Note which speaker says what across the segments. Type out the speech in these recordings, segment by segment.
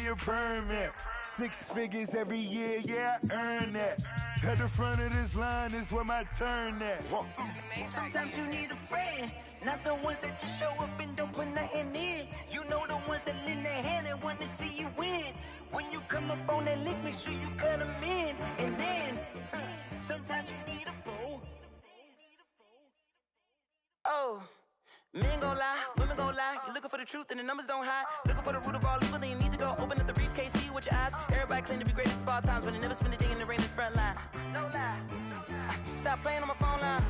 Speaker 1: me a permit. 6 figures every year, yeah, I earn that. At the front of this line is where my turn at.
Speaker 2: Sometimes you need a friend, not the ones that just show up and don't put nothing in. You know the ones that lend their hand and want to see you win. When you come up on that lick, make sure you cut them in. And then, sometimes you need a fool. Oh, men gon' lie, women gon' lie. You're looking for the truth and the numbers don't hide. Looking for the root of all evil, then you need to go open up the briefcase, see with your eyes. Everybody claim to be greatest of all times, but they never spend a day in the rain in the front line. No lie. Stop playing on my phone line.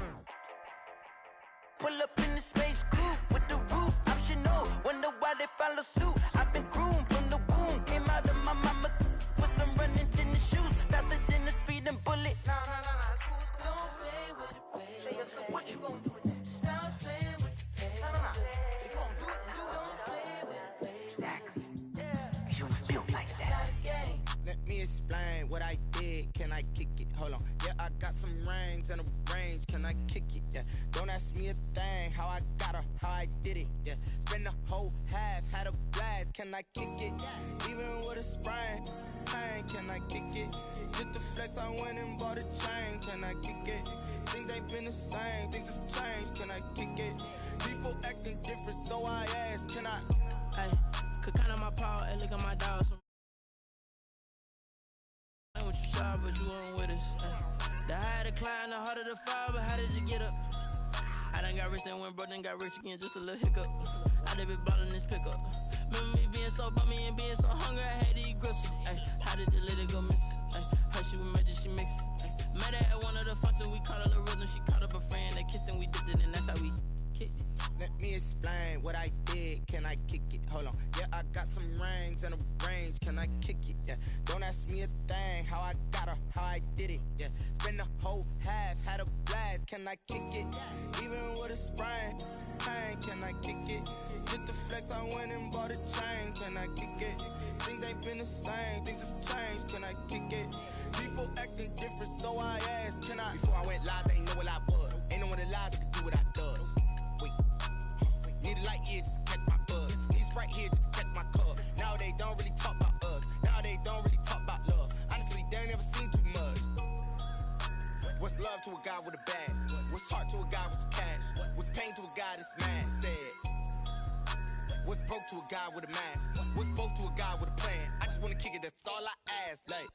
Speaker 2: Pull up in the space coupe with the roof optional. Wonder why they follow suit. I've been groomed from the womb. Came out of my mama with some running tennis shoes. Faster than the speeding bullet. Nah, it's cool, it's cool. Don't play with it, play. Say so what you gon' do with it? Stop playing with it, play. Nah. If you gon' do it, then don't play with it, play. Exactly. Yeah. You ain't built like that.
Speaker 3: Let me explain what I did. Can I kick it? Hold on. Yeah, I got some rings and a range. Can I kick it? Yeah. Don't ask me a thing. How I got her, how I did it. Yeah. Spend the whole half, had a blast. Can I kick it? Even with a sprain. Pain, can I kick it? Just the flex, I went and bought a chain. Can I kick it? Things ain't been the same. Things have changed. Can I kick it? People acting different, so I ask. Can I?
Speaker 4: Hey, could count on my power and look at my dogs. What you saw, but you weren't with us. The higher the climb, the harder the fall, but how did you get up? I done got rich and went broke, then got rich again, just a little hiccup. I done been ballin' this pickup. Remember me being so bummy and being so hungry, I had to eat gristle. Ay, how did you let it go miss? Ay, her she was magic, she mixed. Met her at one of the functions, we caught a little rhythm. She caught up a friend, they kissed and we dipped it, and that's how we kicked it.
Speaker 3: Let me explain what I did. Can I kick it? Hold on. Yeah, I got some rings and a range. Can I kick it? Yeah. Don't ask me a thing. How I got her, how I did it. Yeah. Spend the whole half, had a blast. Can I kick it? Even with a sprain. Pain, can I kick it? Just the flex, I went and bought a chain. Can I kick it? Things ain't been the same. Things have changed. Can I kick it? People acting different, so I asked. Can I? Before I went live, they ain't know what I was. Ain't no one alive that could do what I does. Need a light year just to catch my buzz. Need a Sprite here just to catch my cup. Now they don't really talk about us. Now they don't really talk about love. Honestly, they ain't never seen too much. What's love to a guy with a bag? What's heart to a guy with some cash? What's pain to a guy that's mad? Said. What's broke to a guy with a mask? What's both to a guy with a plan? I just wanna kick it, that's all I ask. Like,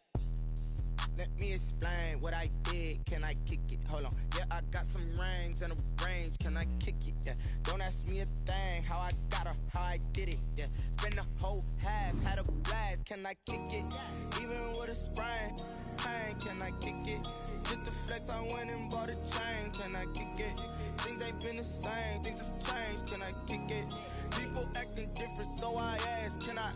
Speaker 3: let me explain what I did. Can I kick it? Hold on. Yeah, I got some rings and a range. Can I kick it? Yeah. Don't ask me a thing. How I got her, how I did it. Yeah. Spend the whole half, had a blast. Can I kick it? Even with a sprain. Pain, can I kick it? Just the flex, I went and bought a chain. Can I kick it? Things ain't been the same. Things have changed. Can I kick it? People acting different, so I ask. Can I?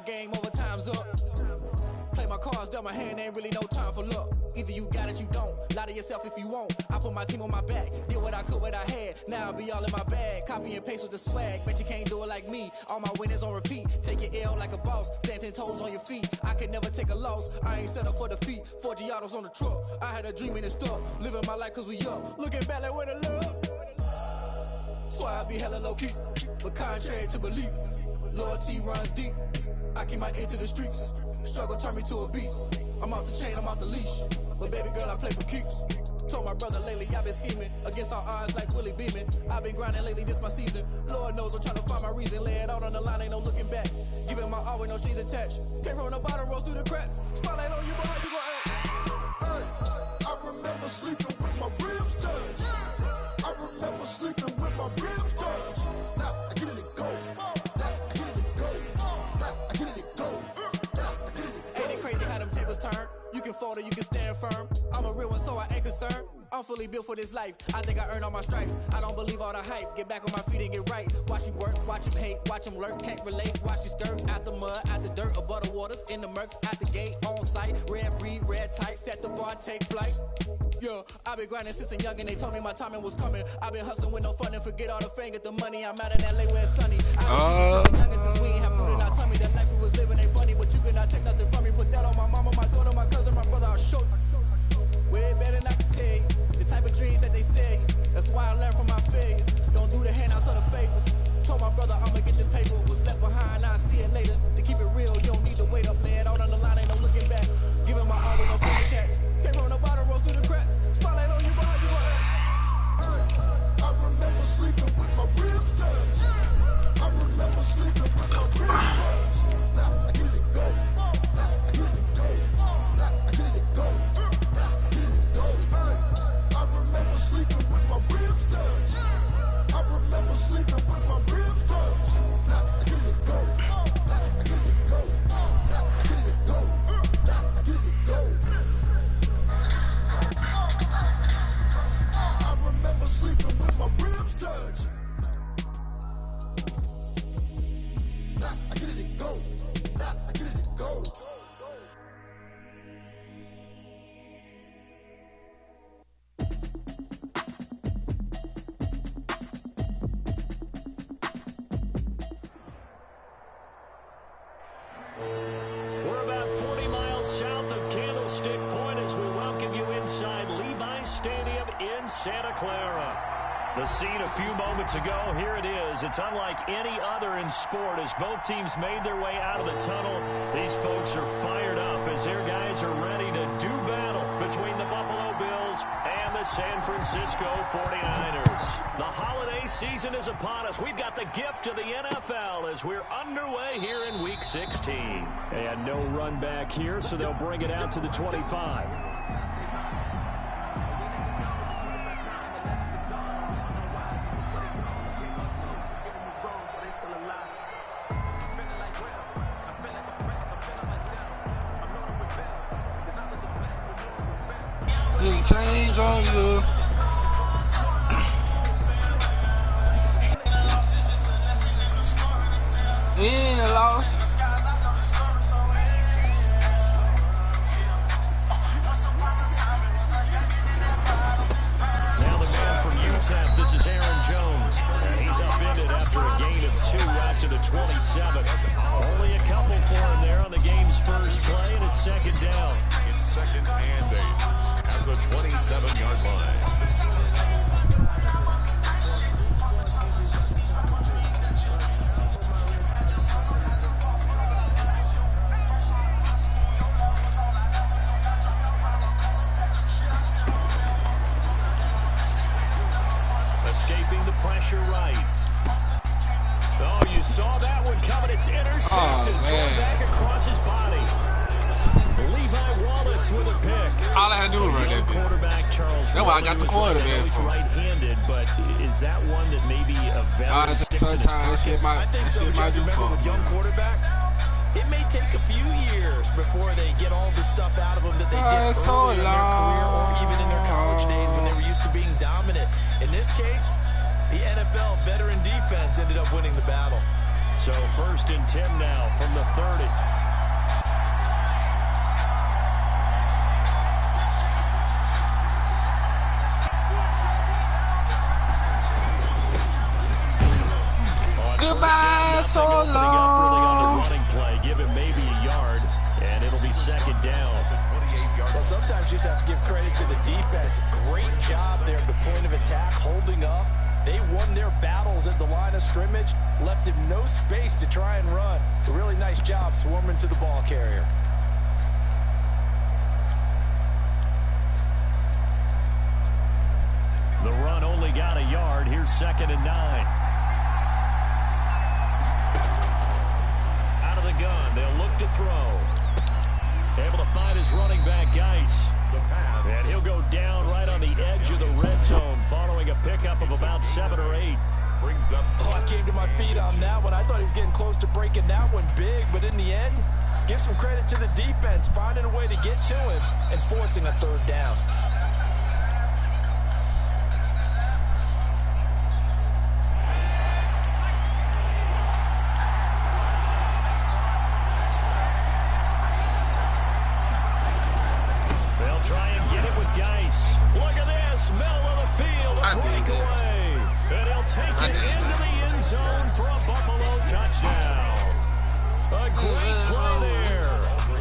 Speaker 4: Game over, time's up. Play my cards dealt my hand, ain't really no time for luck. Either you got it, you don't. Lie to yourself if you won't. I put my team on my back, did what I could, what I had. Now I'll be all in my bag. Copy and paste with the swag. Bet you can't do it like me. All my winners on repeat. Take your L like a boss. Stand 10 toes on your feet. I can never take a loss. I ain't set up for defeat. 4 Giottos on the truck. I had a dream and it's stuck. Living my life cause we up. Looking back like where the love. So I be hella low key. But contrary to belief, loyalty runs deep. I keep my ear to the streets. Struggle turned me to a beast. I'm off the chain, I'm off the leash. But baby girl, I play for keeps. Told my brother lately, I've been scheming. Against all odds like Willie Beeman. I've been grinding lately, this my season. Lord knows I'm trying to find my reason. Lay it out on the line, ain't no looking back. Giving my all with no strings attached. Came from the bottom, rose through the cracks. Spotlight on you, but how you gon' act?
Speaker 5: Hey, I remember sleeping with my ribs touched. I remember sleeping with my ribs touched. Now I get it to go. Now I get it to go. Now I get it to go.
Speaker 4: sword or you can stand firm. I'm a real one, so I ain't concerned. I'm fully built for this life. I think I earned all my stripes. I don't believe all the hype. Get back on my feet and get right. Watch me work, watch him hate, watch him lurk, can't relate. Watch me skirt out the mud, out the dirt, above the waters, in the murks, out the gate, on site. Red breed, red tight, set the bar, take flight. Yeah, I've been grinding since a young and they told me my timing was coming. I've been hustling with no fun and forget all the fame, get the money. I'm out in LA where it's sunny. I've been since a youngin' since we ain't have food in our tummy. The life we was living ain't funny, but you cannot take nothing from me. Put that on my mama, my daughter, my cousin, my brother, I'll show you. Way better than I can tell you. The type of dreams that they say. That's why I learned from my failures. Don't do the handouts or the favors. Told my brother I'ma get this paper. Was left behind, I'll see it later. To keep it real, you don't need to wait up. Lay it out on the line, ain't no looking back. Giving my all with no finger chats. Came from the bottom, rose through the cracks. Spotlight on you, behind you,
Speaker 5: I remember sleeping with my ribs touched. I remember sleeping with my ribs touched. Now I get it go. Now I get it go. Now I get it go. Now I get it go. I remember sleeping with my ribs touched. I remember sleeping with my ribs touched. Now I get it go. Now I get it go. Now I get it go. Now I get it go. I remember sleeping with my ribs touched. Now I get it go. Now I get it go.
Speaker 6: We're about 40 miles south of Candlestick Point as we welcome you inside Levi's Stadium in Santa Clara. The scene a few moments ago, here it is. It's unlike any other in sport as both teams made their way out of the tunnel. These folks are fired up as their guys are ready to do battle between the Buffalo Bills and the San Francisco 49ers. The holiday season is upon us. We've got the gift of the NFL as we're underway here in Week 16. And no run back here, so they'll bring it out to the 25.
Speaker 7: Change on you. We ain't a loss.
Speaker 6: Now the man from UTEP, this is Aaron Jones. And he's upended after a gain of 2 out to the 27. Only a couple for him there on the game's first play, and it's second down.
Speaker 8: It's second and 8 at the 27-yard line.
Speaker 6: Escaping the pressure right. Oh, you saw that one coming. It's intercepted. Thrown back across his body. Levi Wallace with a pick.
Speaker 7: All I had to do was run that
Speaker 6: quarterback Charles.
Speaker 7: That's why I got the quarterback
Speaker 6: for. Right-handed, but is that one that maybe a veteran sticks in his pocket?
Speaker 9: I think so, Jeff. Remember with young quarterbacks, it may take a few years before they get all the stuff out of them that they did early in their career or even in their college days when they were used to being dominant. In this case, the NFL veteran defense ended up winning the battle.
Speaker 6: So 1st and 10 now from the 30.
Speaker 7: Goodbye, so long.
Speaker 6: Really on the running play. Give him maybe a yard, and it'll be second down.
Speaker 9: Well, sometimes you just have to give credit to the defense. Great job there at the point of attack, holding up. They won their battles at the line of scrimmage, left him no space to try and run. A really nice job swarming to the ball carrier.
Speaker 6: The run only got a yard. Here's 2nd and 9. Out of the gun, they'll look to throw. Able to find his running back, Geis. And he'll go down right on the edge of the red zone following a pickup of about 7 or 8.
Speaker 8: Brings up.
Speaker 9: I came to my feet on that one. I thought he was getting close to breaking that one big, but in the end, gives some credit to the defense, finding a way to get to him and forcing a third down.
Speaker 6: They'll try and get it with Geis. Look at this, middle of the field, a breakaway. And he'll take it into the end zone for a Buffalo touchdown. A great play there.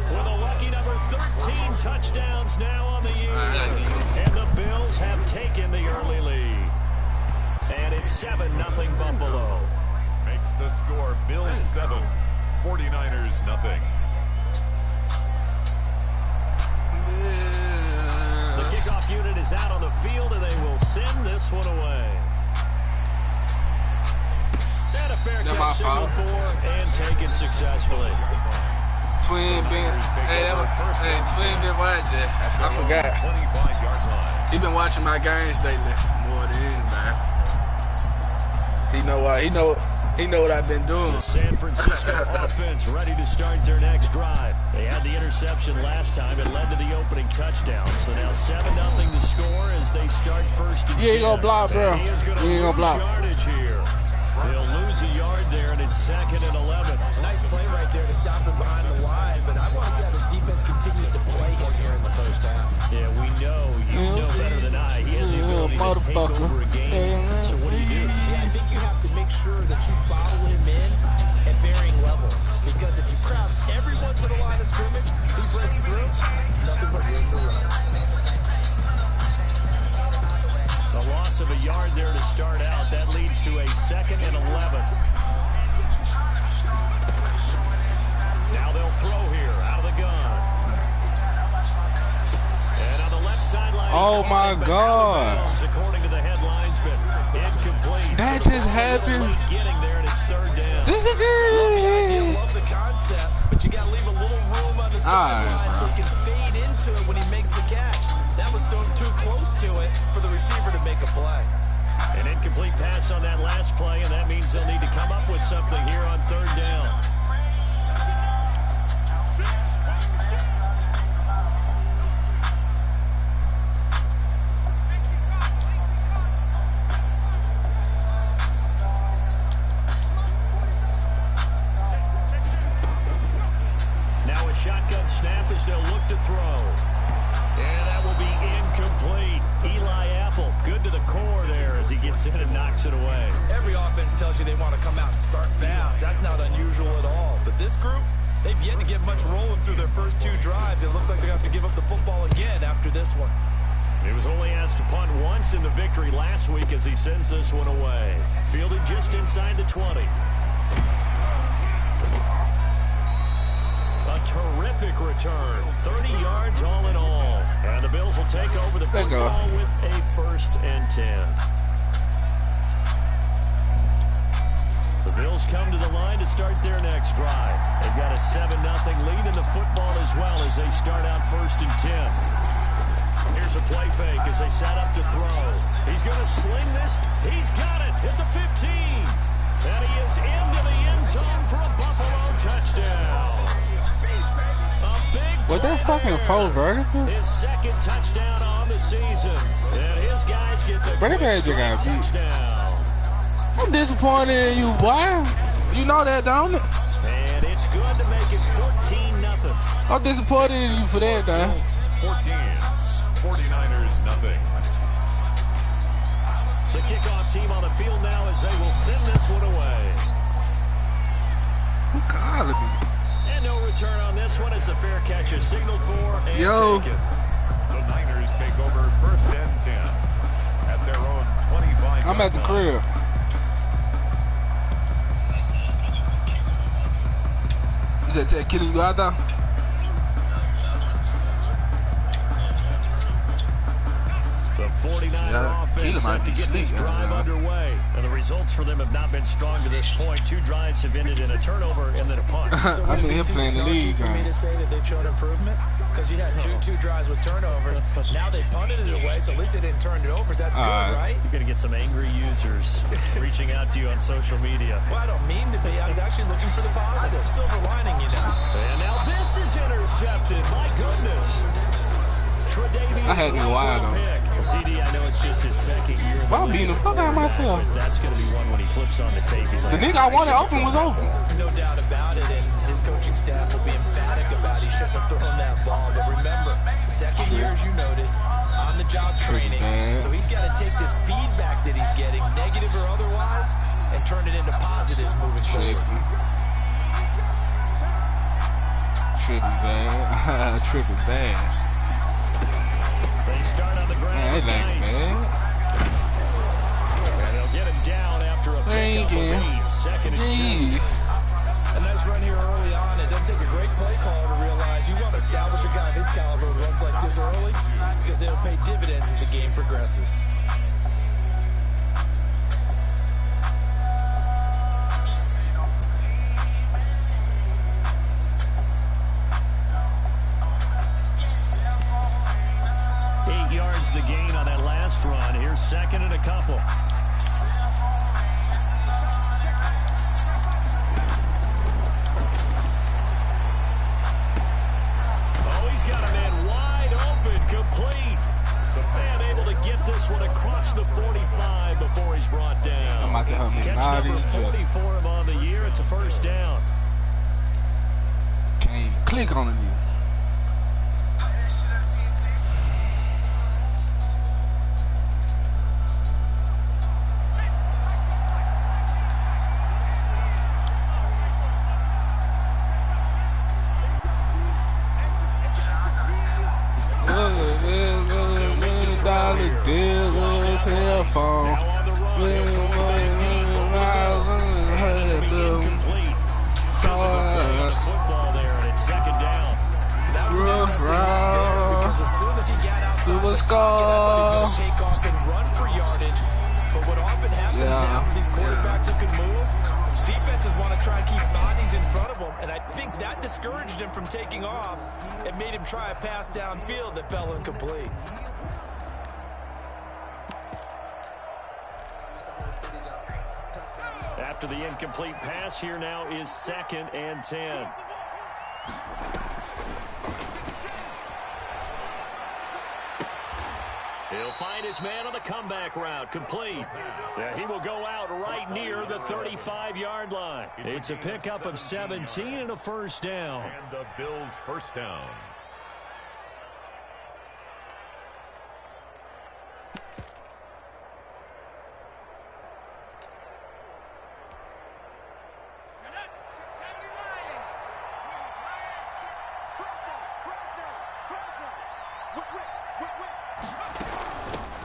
Speaker 6: With a lucky number 13 touchdowns now on the year. And the Bills have taken the early lead. And it's 7-0 Buffalo.
Speaker 8: Makes the score Bills 7, 49ers nothing.
Speaker 6: The kickoff unit is out on the field, and they will send this one away. And a fair catch signaled for and taken successfully.
Speaker 7: Twin been, Twin been watching. I forgot.
Speaker 8: 25-yard line.
Speaker 7: He been watching my games lately more than anybody. He know why. He know what I've been doing.
Speaker 6: The San Francisco offense ready to start their next drive. They had the interception last time. It led to the opening touchdown. So now 7-0 to score as they start first and 10.
Speaker 7: You ain't gonna block, bro. You ain't gonna block.
Speaker 6: Here. They'll lose a yard there, and it's 2nd and 11.
Speaker 9: Nice play right there to stop him behind the line, but I want to see how this defense continues to play him here in the first half.
Speaker 6: Yeah, we know. You know better than I. He has the ability to take over a game. So what do?
Speaker 9: Yeah, I think you have to make sure that you follow him in at varying levels. Because if you crowd everyone to the line of scrimmage, if he breaks through, it's nothing but room to run.
Speaker 6: A loss of a yard there to start out. That leads to a 2nd and 11. Now they'll throw here out of the gun. And on the left sideline.
Speaker 7: Oh my God.
Speaker 6: According to the headlinesman, incomplete.
Speaker 7: That just happened.
Speaker 6: Getting there, and it's 3rd down.
Speaker 7: This is good.
Speaker 9: Love the concept, but you got to leave a little room on the sideline so he can fade into it when he makes the catch. That was thrown too close to it for the receiver to make a play.
Speaker 6: An incomplete pass on that last play, and that means they'll need to come up with something here on 3rd down. Now a shotgun snap as they'll look to throw. And that will be incomplete. Eli Apple, good to the core there as he gets in and knocks it away.
Speaker 9: Every offense tells you they want to come out and start fast. That's not unusual at all. But this group, they've yet to get much rolling through their first 2 drives. It looks like they have to give up the football again after this one.
Speaker 6: He was only asked to punt once in the victory last week as he sends this one away. Fielded just inside the 20. A terrific return. 30 yards all in all. And the Bills will take over the football with a 1st and 10. The Bills come to the line to start their next drive. They've got a 7-0 lead in the football as well as they start out 1st and 10. Here's a play fake as they set up to throw. He's going to sling this. He's got it. It's a 15. And he is into the end zone for a Buffalo touchdown.
Speaker 7: What that fucking full vertical?
Speaker 6: His 2nd touchdown on the season. And his guys get the touchdown.
Speaker 7: I'm disappointed in you, boy. You know that, don't it?
Speaker 6: And it's good to make it 14-0.
Speaker 7: I'm disappointed in you for that, though.
Speaker 8: 14, 49ers nothing.
Speaker 6: The kickoff team on the field now as they will send this one away.
Speaker 7: Who calling me?
Speaker 6: And no return on this one as the fair catch is signaled for and taken.
Speaker 8: The Niners take over 1st and 10 at their own 25.
Speaker 7: I'm at the crib. Is that killing you out there?
Speaker 6: The 49er offense set to get this drive underway. And the results for them have not been strong to this point. 2 drives have ended in a turnover and then a punt.
Speaker 9: So
Speaker 7: I mean, him playing the league.
Speaker 9: For me to say that they've shown improvement? Because you had two drives with turnovers. Now they punted it away, so at least they didn't turn it over. So that's good, right?
Speaker 6: You're going to get some angry users reaching out to you on social media.
Speaker 9: Well, I don't mean to be. I was actually looking for the positive. Silver lining, you know.
Speaker 6: And now this is I
Speaker 10: had to go wild though.
Speaker 6: CD, I know it's just his second year.
Speaker 10: I'm beating the fuck out of myself.
Speaker 6: That's going to be one when he flips on the tape. He's
Speaker 10: The
Speaker 6: like,
Speaker 10: nigga I wanted open was open.
Speaker 9: No doubt about it, and his coaching staff will be emphatic about he shouldn't have thrown that ball. But remember, second year, as you noted, on-the-job training. So he's got to take this feedback that he's getting, negative or otherwise, and turn it into positives moving forward.
Speaker 10: Tripping bad. Tripping bad.
Speaker 6: They start on the ground.
Speaker 10: Man, they like it, man.
Speaker 6: And they'll get him down after a pickup of 8. Second and 2.
Speaker 9: A nice run here early on. It doesn't take a great play caller to realize you want to establish a guy of his caliber who runs like this early because they'll pay dividends as the game progresses.
Speaker 6: The gain on that last run. Here's second and a couple. Oh, he's got a man wide open, complete. The man able to get this one across the 45 before he's brought down.
Speaker 10: I'm about to help me.
Speaker 6: Catch number 40 for him on the year. It's a first down.
Speaker 10: Can't even click on it yet. Telephone.
Speaker 6: Football there, and it's second down.
Speaker 10: Super score.
Speaker 9: Take off and run for yardage. But what often happens now with these quarterbacks who can move, defenses want to try and keep bodies in front of them, and I think that discouraged him from taking off and made him try a pass downfield that fell incomplete.
Speaker 6: After the incomplete pass, here now is second and 10. He'll find his man on the comeback route, complete. Yeah, he will go out right near the 35-yard line. It's a pickup of 17 and a first down.
Speaker 8: And the Bills' first down.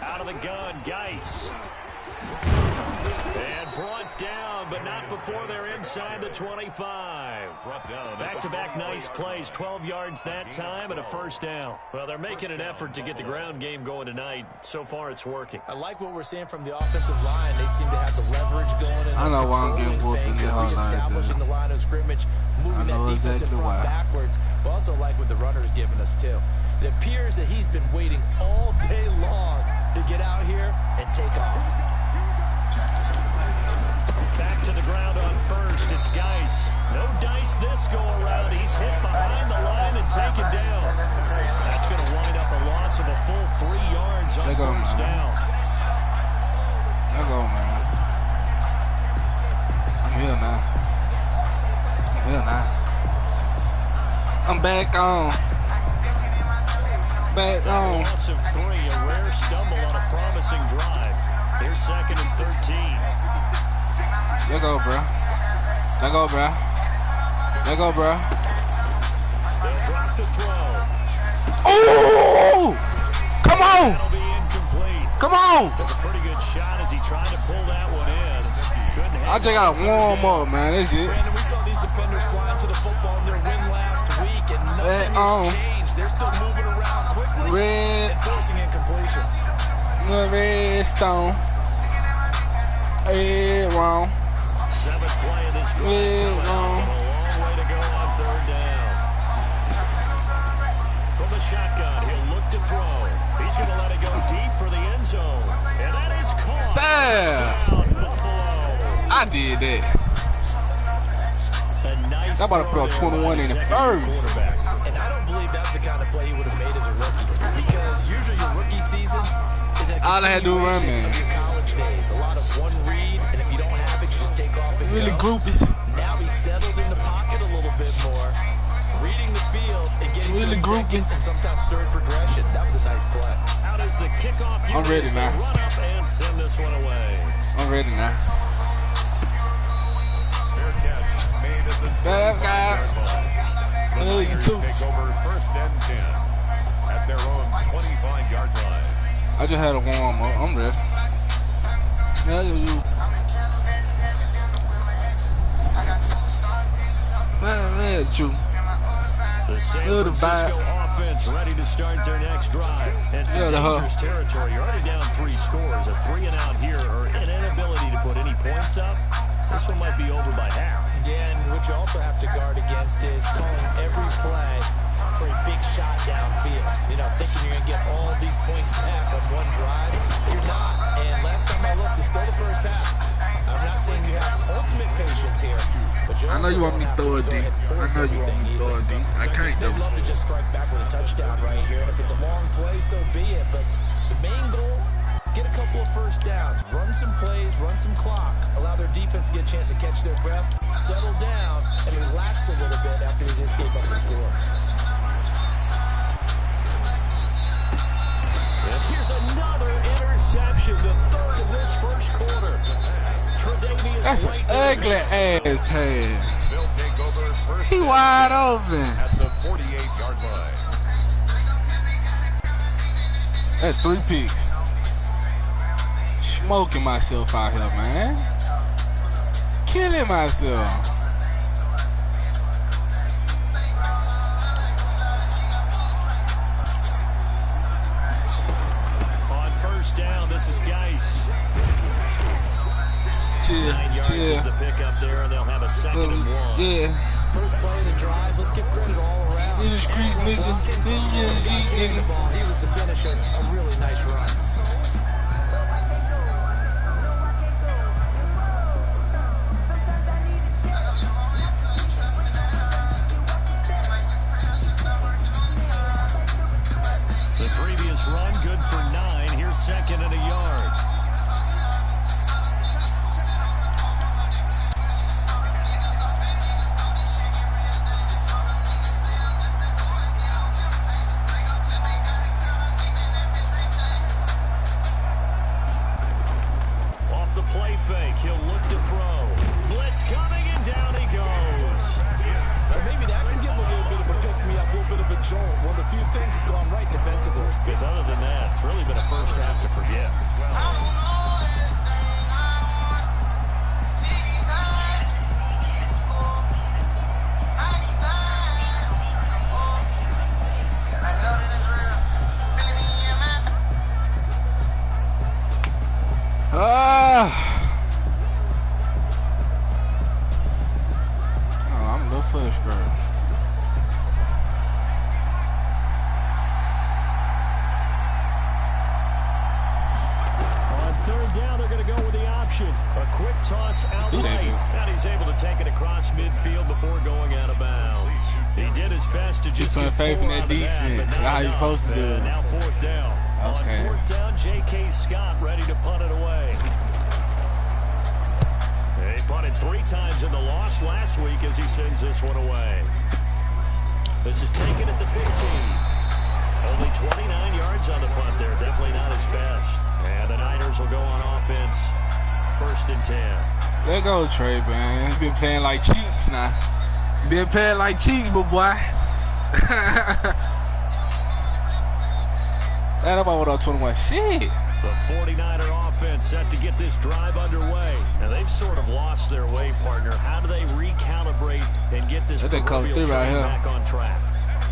Speaker 6: Out of the gun, Geis. And brought down, but not before they're inside the 25. Back-to-back nice plays, 12 yards that time and a first down. Well, they're making an effort to get the ground game going tonight. So far, it's working.
Speaker 9: I like what we're seeing from the offensive line. They seem to have the leverage going.
Speaker 10: I know why I'm getting whooped in the whole line.
Speaker 9: Establishing the line of scrimmage, moving that defense in front backwards, but also like what the runner's giving us too. It appears that he's been waiting all day long to get out here and take off.
Speaker 6: Back to the ground on first. It's Geis. No dice this go around. He's hit behind the line and taken down. That's going to wind up a loss of a full 3 yards on first down.
Speaker 10: There go, man. I'm here now. I'm back on. Back on.
Speaker 6: Loss of 3, a rare stumble on a promising drive. Here's second and 13.
Speaker 10: There go, bro. There go, bro. There go, bro.
Speaker 6: They'll drop to throw.
Speaker 10: Oh! Come on!
Speaker 6: That'll be incomplete.
Speaker 10: Come on!
Speaker 6: Took a pretty good shot as he tried to pull that one in.
Speaker 10: I just got to warm up, man. That's it.
Speaker 9: Brandon, we saw these defenders flying to the football in their win last week, and nothing has changed. They're still moving around quickly and forcing incompletions.
Speaker 10: Redstone. Wrong.
Speaker 6: 7th play of this drive.
Speaker 10: Wrong.
Speaker 6: A long way to go on third down. From the shotgun, he'll look to throw. He's going to let it go deep for the end zone. And that is caught.
Speaker 10: Damn. I did that.
Speaker 6: Nice
Speaker 10: I'm about to put up 21 in the first.
Speaker 9: And I don't believe that's the kind of play he would have made as a rookie. Because usually your rookie season is a
Speaker 10: all I had to do was run, man.
Speaker 9: of your college days. A lot of one read, and if you don't have it, you just take off and
Speaker 10: Really
Speaker 9: go.
Speaker 10: groupies.
Speaker 9: Now he's settled in the pocket a little bit more, reading the field and getting
Speaker 10: Really
Speaker 9: to a second and sometimes third progression. That was a nice play.
Speaker 6: Out is the kickoff.
Speaker 10: I'm ready now.
Speaker 6: Run up and send this one away.
Speaker 10: I'm ready now. Bad guy. Love you too.
Speaker 8: Take over first and 10 at their own 25-yard line.
Speaker 10: I just had a warm up. I'm ready. Now you. Man, you.
Speaker 6: The San Francisco offense ready to start their next drive. And some dangerous territory. You're already down 3 scores. A 3 and out here, or an inability to put any points up. This one might be over by half.
Speaker 9: Yeah, and what you also have to guard against is calling every play for a big shot downfield. You know, thinking you're going to get all these points back on one drive. You're not. And last time I looked, it's still the first half. I'm not saying you have ultimate patience here, but you
Speaker 10: I know you want me to throw it deep. I know you want me to throw it deep. I can't though.
Speaker 9: They'd love to just strike back with a touchdown right here, and if it's a long play, so be it. But the main goal, get a couple of first downs, run some plays, run some clock, allow their defense to get a chance to catch their breath, settle down, and relax a little bit after they just gave up the score.
Speaker 6: And here's another interception, the third of this first quarter.
Speaker 10: That's an ugly ass pass. He wide open.
Speaker 8: At the 48-yard line.
Speaker 10: That's 3 picks. Smoking myself out here, man. Killing myself.
Speaker 6: On first down, this is Geis.
Speaker 10: Chill,
Speaker 6: 9 yards is the pickup there, and they'll have a 2nd and 1.
Speaker 10: Yeah.
Speaker 9: First play of the drive, let's give credit all around.
Speaker 10: In the street, nigga.
Speaker 9: He was the finisher. A really nice run.
Speaker 6: The previous run, good for 9. Here's 2nd and a yard. Fake, he'll look to throw. Blitz coming, and down he goes.
Speaker 9: Well, maybe that can give him a little bit of a pick-me-up, a little bit of a jolt. One of the few things has gone right defensively.
Speaker 6: Because other than that, it's really been a first half to forget. A quick toss out late, and he's able to take it across midfield before going out of bounds. He did his best to just get
Speaker 10: faith in that defense. That's how you're supposed to do it.
Speaker 6: Now 4th down.
Speaker 10: Okay.
Speaker 6: On 4th down, J.K. Scott ready to punt it away. He punted 3 times in the loss last week as he sends this one away. This is taken at the 15. Only 29 yards on the punt there. Definitely not his best. And the Niners will go on offense. 1st and 10.
Speaker 10: Let go, Trey, man. He's been playing like cheeks now. Been playing like cheeks, but boy. That about what 21. Shit.
Speaker 6: The 49er offense set to get this drive underway. And they've sort of lost their way, partner. How do they recalibrate and get this proverbial train back on track?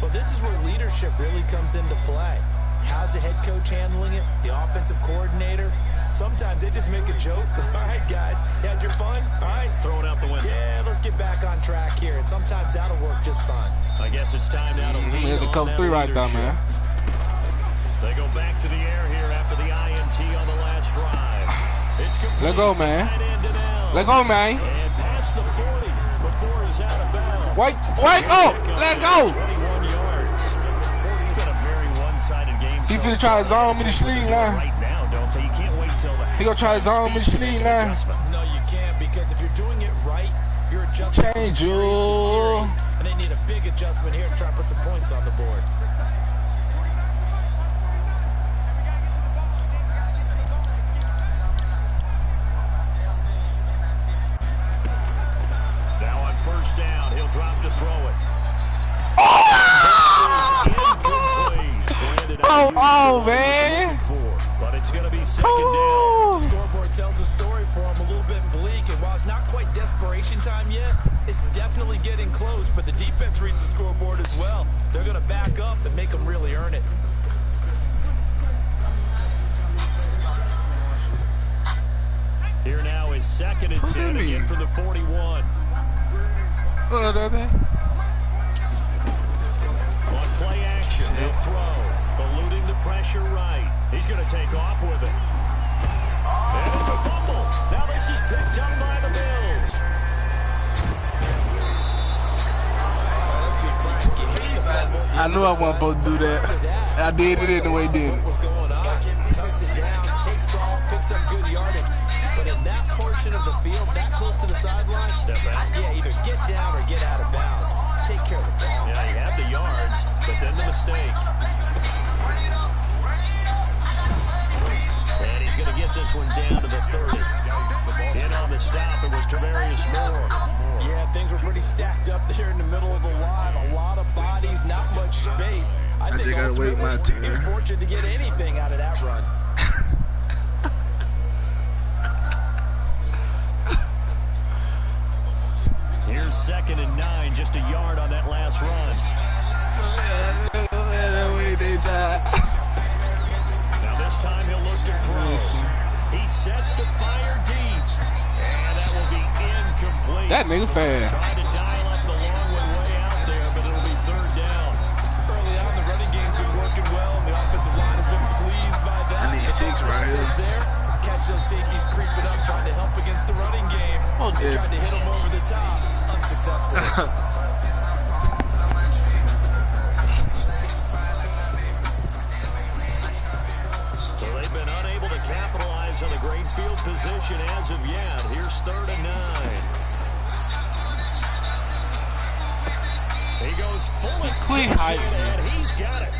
Speaker 9: Well, this is where leadership really comes into play. How's the head coach handling it? The offensive coordinator? Sometimes they just make a joke. All right, guys, you had your fun? All right.
Speaker 6: Throw it out the window.
Speaker 9: Yeah, let's get back on track here. And sometimes that'll work just fine.
Speaker 6: I guess it's time now to lead
Speaker 10: There's a couple 3 right there, man.
Speaker 6: They go back to the air here after the INT on the last drive. It's complete.
Speaker 10: Let go, man. Let go, man.
Speaker 6: And past the 40 before he's out of bounds.
Speaker 10: Wait, oh, let go.
Speaker 6: 21 yards. It's been a very one-sided game.
Speaker 10: He finna try to zone me to sleep now.
Speaker 6: Right now, don't they? You can't wait till the
Speaker 10: He gonna try to zone me to sleep now.
Speaker 9: No, you can't, because if you're doing it right, you're adjusting from
Speaker 10: Change
Speaker 9: series to series, and they need a big adjustment here to try and put some points on the board.
Speaker 6: Now on first down, he'll drop to throw it.
Speaker 10: Oh, man.
Speaker 6: But it's going to be second down.
Speaker 9: The scoreboard tells a story for him, a little bit bleak, and while it's not quite desperation time yet, it's definitely getting close, but the defense reads the scoreboard as well. They're going to back up and make them really earn it.
Speaker 6: Here now is second and 10 again for the 41.
Speaker 10: What are they?
Speaker 6: On play action, he'll throw. Eluding the pressure right. He's going to take off with it. And it's a fumble. Now this is picked up by the Bills.
Speaker 10: I knew I wasn't supposed to do that. I did it anyway, didn't it?
Speaker 9: What's going on? Tucks it down, takes off, picks up good yardage. But in that portion of the field, that close to the sideline,
Speaker 6: step back.
Speaker 9: Yeah, either get down or get out of bounds. Take care of the ball.
Speaker 6: Yeah, he had the yards, but then the mistake. And he's going to get this one down to the 30. In on the stop, it was Tavarius Moore.
Speaker 9: Yeah, things were pretty stacked up there in the middle of the line. A lot of bodies, not much space. I think
Speaker 10: just gotta wait my turn.
Speaker 9: He was fortunate to get anything out of that run.
Speaker 6: Here's second and 9, just a yard on that last run. Now this time he'll look to throw. He sets the fire deep, and that will be incomplete.
Speaker 10: That nigga fast.
Speaker 6: Trying to dial up the long way out there, but it'll be third down.
Speaker 9: Early on, the running game's been working well, and the offensive line has been pleased by that.
Speaker 10: I need 6 right here.
Speaker 9: Catch those safeties creeping up, trying to help against the running game. They tried to hit him over the top, unsuccessful.
Speaker 6: So they've been unable to capitalize on the great field position as of yet. Here's third and 9. He goes full and he's got it.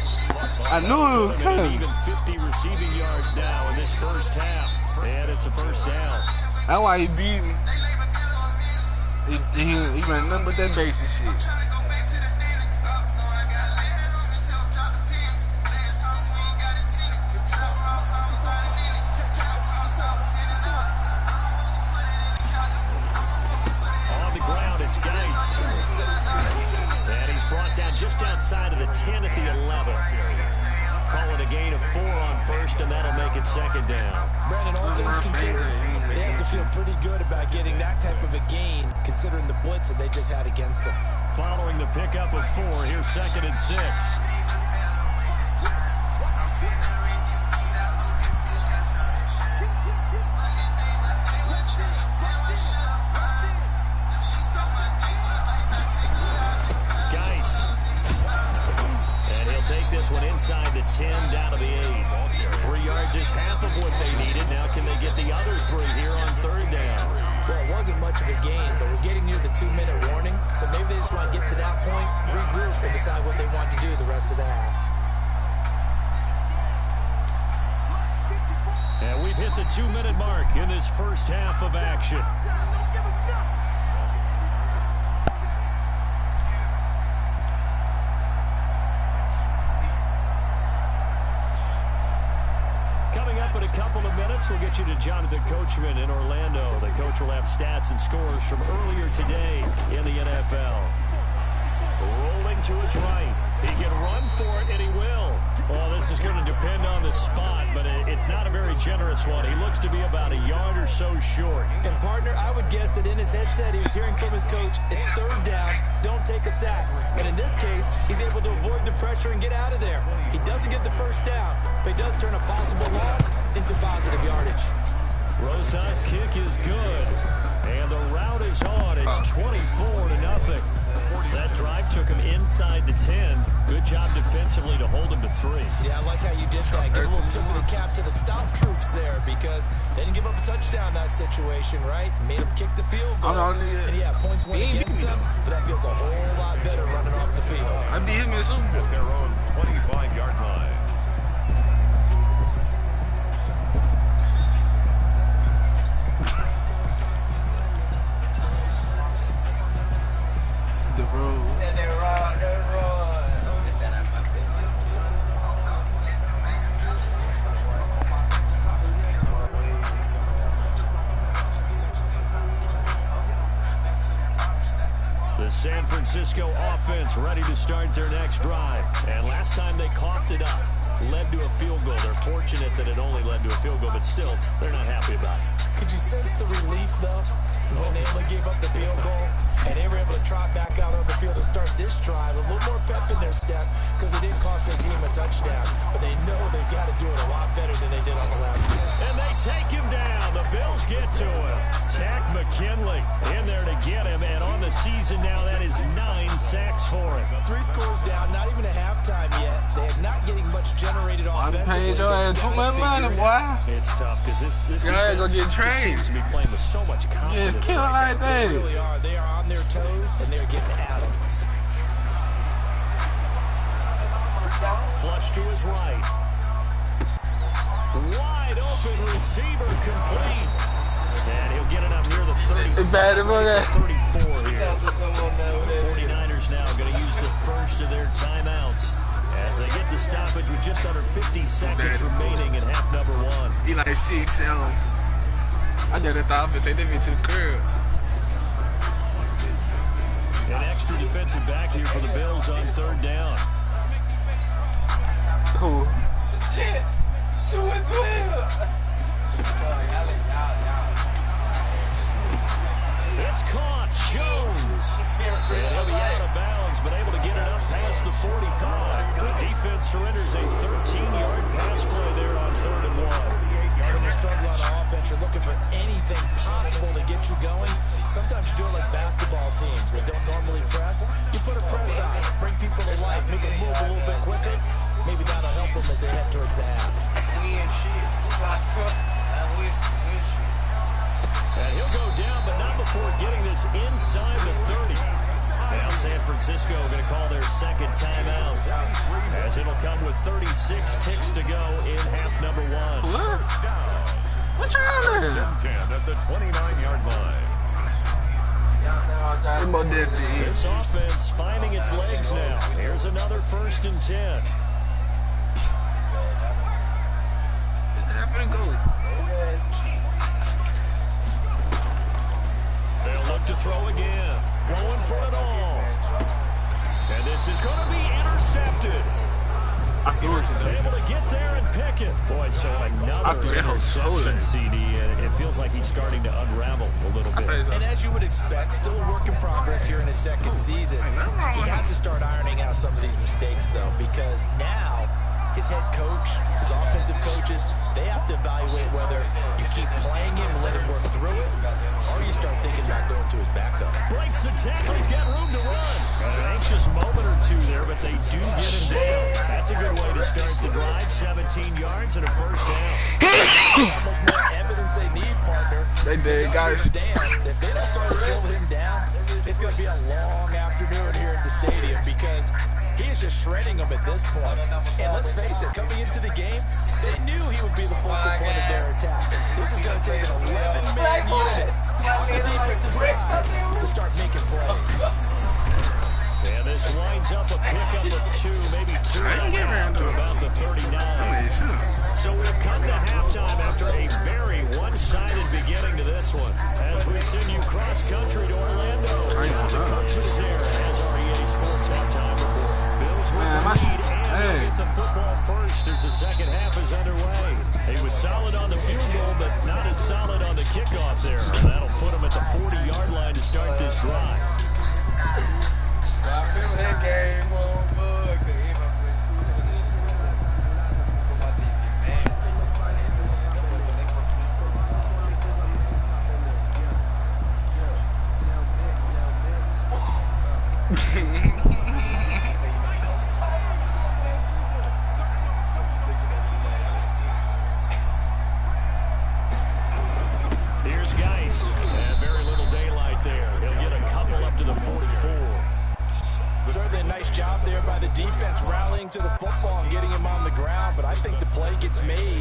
Speaker 10: I knew it was coming.
Speaker 6: Even 50 receiving yards now in this first half, and it's a first down.
Speaker 10: That's why he beat me. He ran nothing but that basic shit.
Speaker 6: On the ground, it's Geis. And he's brought down just outside of the 10 at the 11. Call it a gain of 4 on first, and that'll make it second down.
Speaker 9: Brandon, all things considered, they have to feel pretty good about getting that type of a gain, considering the blitz that they just had against them.
Speaker 6: Following the pickup of 4, here's second and 6. This one inside the 10, down to the 8. 3 yards is half of what they needed. Now can they get the other 3 here on third down?
Speaker 9: Well, it wasn't much of a gain, but we're getting near the 2-minute warning, so maybe they just want to get to that point, regroup, and decide what they want to do the rest of the half.
Speaker 6: And we've hit the 2-minute mark in this first half of action. In a couple of minutes, we'll get you to Jonathan Coachman in Orlando. The coach will have stats and scores from earlier today in the NFL. Rolling to his right. He can run for it, and he will. Well, this is going to depend on the spot, but it's not a very generous one. He looks to be about a yard or so short.
Speaker 9: And, partner, I would guess that in his headset he was hearing from his coach, it's third down, don't take a sack. But in this case, he's able to avoid the pressure and get out of there. He doesn't get the first down, but he does turn a possible loss into positive yardage.
Speaker 6: Rosas' kick is good, and the route is on. It's 24-0. That drive took him inside the 10. Good job defensively to hold him to 3.
Speaker 9: Yeah, I like how you did that. Give a little tip of the cap to the stop troops there because they didn't give up a touchdown in that situation, right? Made them kick the field goal. And yeah, points went against them, but that feels a whole lot better running off the field.
Speaker 10: I beat him in Super Bowl.
Speaker 8: At their own 25-yard line.
Speaker 10: The road.
Speaker 6: The San Francisco offense ready to start their next drive. And last time they coughed it up, led to a field goal. They're fortunate that it only led to a field goal, but still, they're not happy about it.
Speaker 9: Could you sense the relief, though, when they only gave up the field goal and they were able to trot back out on the field and start this drive? A little more pep in their step because it didn't cost their team a touchdown. But they know they've got to do it a lot better than they did on the last one.
Speaker 6: And they take him down. The Bills get to him. Tack McKinley in there to get him. And on the season now, that is 9 sacks for him.
Speaker 9: 3 scores down, not even a halftime yet. They are not getting much generated offensively.
Speaker 10: I'm paying your ass too much money, boy.
Speaker 6: It's tough because this
Speaker 10: guy go get trained.
Speaker 6: To be playing with so much confidence.
Speaker 10: Get killed like that.
Speaker 9: They really are. They are on their toes and they're getting at them.
Speaker 6: Flush to his right. Wide open receiver complete. And he'll get it up near the 30. 34 here. 49ers now going to use the first of their timeouts as they get the stoppage with just under 50 seconds remaining in half number 1.
Speaker 10: He like 6 ounces. I just thought I would take them into the curb.
Speaker 6: An extra defensive back here for the Bills on 3rd down.
Speaker 10: Who?
Speaker 11: Shit. 2 and 12.
Speaker 6: It's caught. Jones. And he'll be out of bounds, but able to get it up past the 45. The defense surrenders a 13-yard pass play there on 3rd and 1.
Speaker 9: When you struggle on offense, you're looking for anything possible to get you going. Sometimes you do it like basketball teams. They don't normally press. You put a press on, bring people to life, make them move a little bit quicker. Maybe that'll help them as they head towards the half.
Speaker 6: And he'll go down, but not before getting this inside the 30. Now San Francisco going to call their 2nd timeout as it'll come with 36 ticks to go in half number 1.
Speaker 10: What y'all doing?
Speaker 8: 10 at the 29-yard line.
Speaker 6: This offense finding its legs now. Here's another 1st and 10. They'll look to throw again. Going for it all. And this is going to be intercepted.
Speaker 10: I threw it to them.
Speaker 6: Able to get there and pick it. Boy, so another interception, CD, and it feels like he's starting to unravel a little bit.
Speaker 9: And as you would expect, still a work in progress here in his 2nd season. He has to start ironing out some of these mistakes, though, because now his head coach, his offensive coaches, they have to evaluate whether you keep playing him and let him work through it, or you start thinking about going to his backup.
Speaker 6: Breaks the tackle. He's got room to run. An anxious moment or two there, but they do get him down. That's a good way to start the drive. 17 yards and a 1st down.
Speaker 9: Almost more evidence they need, partner.
Speaker 10: They did, guys.
Speaker 9: If they don't start to slow him down, it's going to be a long afternoon here at the stadium because he is just shredding them at this point. And let's face it, coming into the game, they knew he would be the focal point of their attack. This is going to take an 11-man unit on the defensive side to start making plays.
Speaker 6: And this winds up a pickup of 2, maybe 2.5 to about the 39. So we've come to halftime after a very one-sided beginning to this one. As we send you cross-country to Orlando, John Coach is here as our EA Sports halftime report. Bills with the lead and get the football first as the 2nd half is underway. He was solid on the field goal, but not as solid on the kickoff there. And that'll put him at the 40-yard line to start this drive.
Speaker 11: I feel that game on bug.
Speaker 9: to the football and getting him on the ground, but I think the play gets made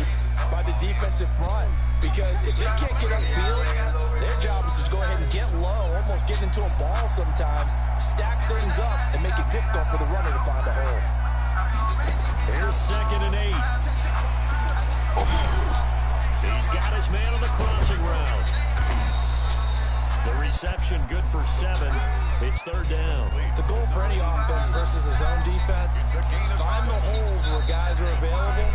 Speaker 9: by the defensive front, because if they can't get upfield, their job is to go ahead and get low, almost get into a ball sometimes, stack things up, and make it difficult for the runner to find a hole.
Speaker 6: Here's 2nd and 8. He's got his man on the crossing route. The reception good for 7. It's 3rd down.
Speaker 9: The goal for any offense versus his own defense, find the holes where guys are available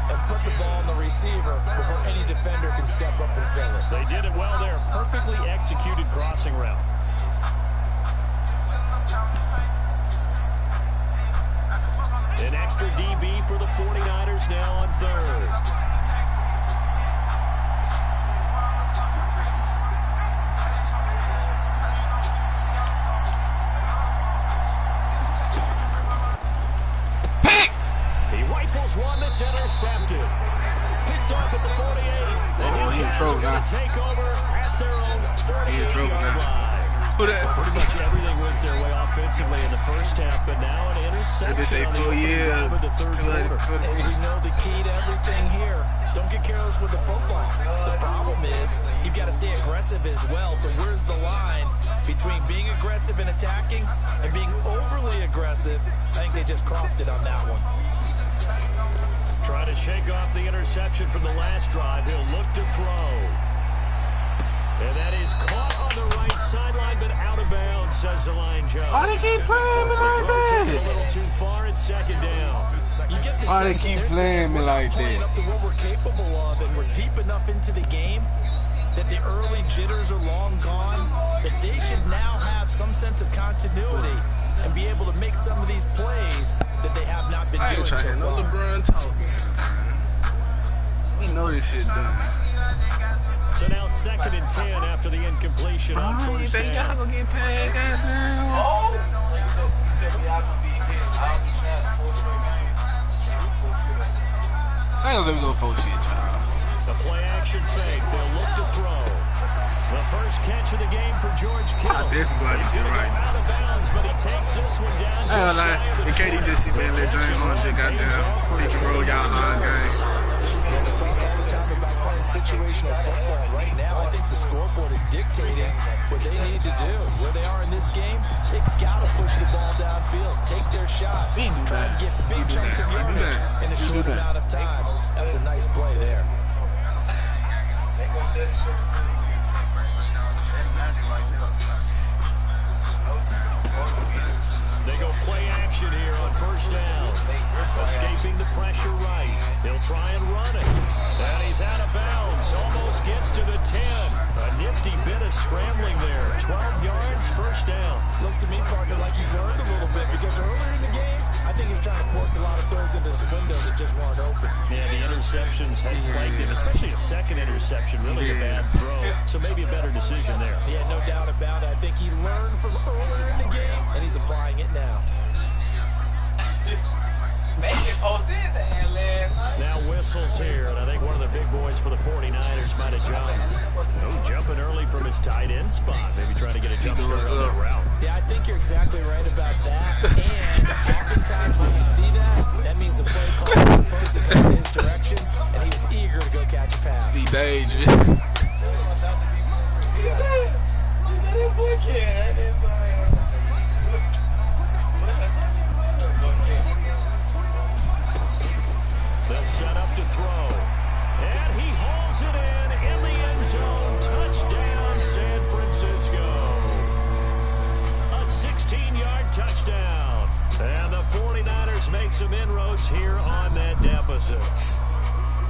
Speaker 9: and put the ball on the receiver before any defender can step up and fill it.
Speaker 6: They did it well there. Perfectly executed crossing route. An extra DB for the 49ers now on 3rd. One that's intercepted. Picked off at the 48. And
Speaker 10: he in trouble now.
Speaker 6: Take over at their own 48-yard line.
Speaker 10: Pretty
Speaker 6: much everything went their way offensively in the first half, but now an interception.
Speaker 10: They say full year.
Speaker 9: As we know, the key to everything here, don't get careless with the football. The problem is you've got to stay aggressive as well. So where's the line between being aggressive and attacking and being overly aggressive? I think they just crossed it on that one.
Speaker 6: Trying to shake off the interception from the last drive. He'll look to throw. And that is caught on the right sideline, but out of bounds, says the line judge.
Speaker 10: Why they keep playing me like that?
Speaker 6: A little too far, it's 2nd down.
Speaker 10: Why they keep playing me like that?
Speaker 9: Up to what we're capable of, and we're deep enough into the game that the early jitters are long gone, that they should now have some sense of continuity and be able to make some of these plays that they have not been doing so far.
Speaker 10: No LeBron talking. We know this shit done.
Speaker 6: So now 2nd and 10 after the incompletion on first
Speaker 10: you think y'all gonna get paid, goddamn?
Speaker 11: Oh!
Speaker 10: I ain't gonna go for shit, y'all.
Speaker 6: The play action fake. They'll look to throw. The first catch of the game for George Kittle.
Speaker 10: He's
Speaker 6: gonna go out of bounds, but he takes this one down.
Speaker 10: I ain't gonna lie. In KD just see man, let James Harden just goddamn pick and roll y'all all game.
Speaker 9: We talk all the time about playing situational football. Right now, I think the scoreboard is dictating what they need to do. Where they are in this game, they gotta push the ball downfield, take their shots, try and get big chunks of yardage in a short amount of time. That's a nice play there.
Speaker 6: They go play action here on first down. Escaping the pressure right. He'll try and run it. And he's out of bounds. Almost gets to the 10. A nifty bit of scrambling there. 12 yards, first down.
Speaker 9: Looks to me, partner, like he's learned a little bit, because earlier in the game, I think he was trying to force a lot of throws into his windows that just weren't open.
Speaker 6: Yeah, the interceptions had plagued him, especially a second interception. Really a bad throw. So maybe a better decision there.
Speaker 9: Yeah, no doubt about it. I think he learned from earlier in the game, and he's applying it now.
Speaker 6: Now whistles here, and I think one of the big boys for the 49ers might have jumped. Oh, jumping early from his tight end spot. Maybe trying to get a jump start on that route.
Speaker 9: Yeah, I think you're exactly right about that. And oftentimes when you see that, that means the play call is supposed to go in his direction, and he was eager to go catch a pass.
Speaker 10: The dangerous.
Speaker 6: They'll set up to throw. And he hauls it in the end zone. Touchdown, San Francisco. A 16-yard touchdown. And the 49ers make some inroads here on that deficit.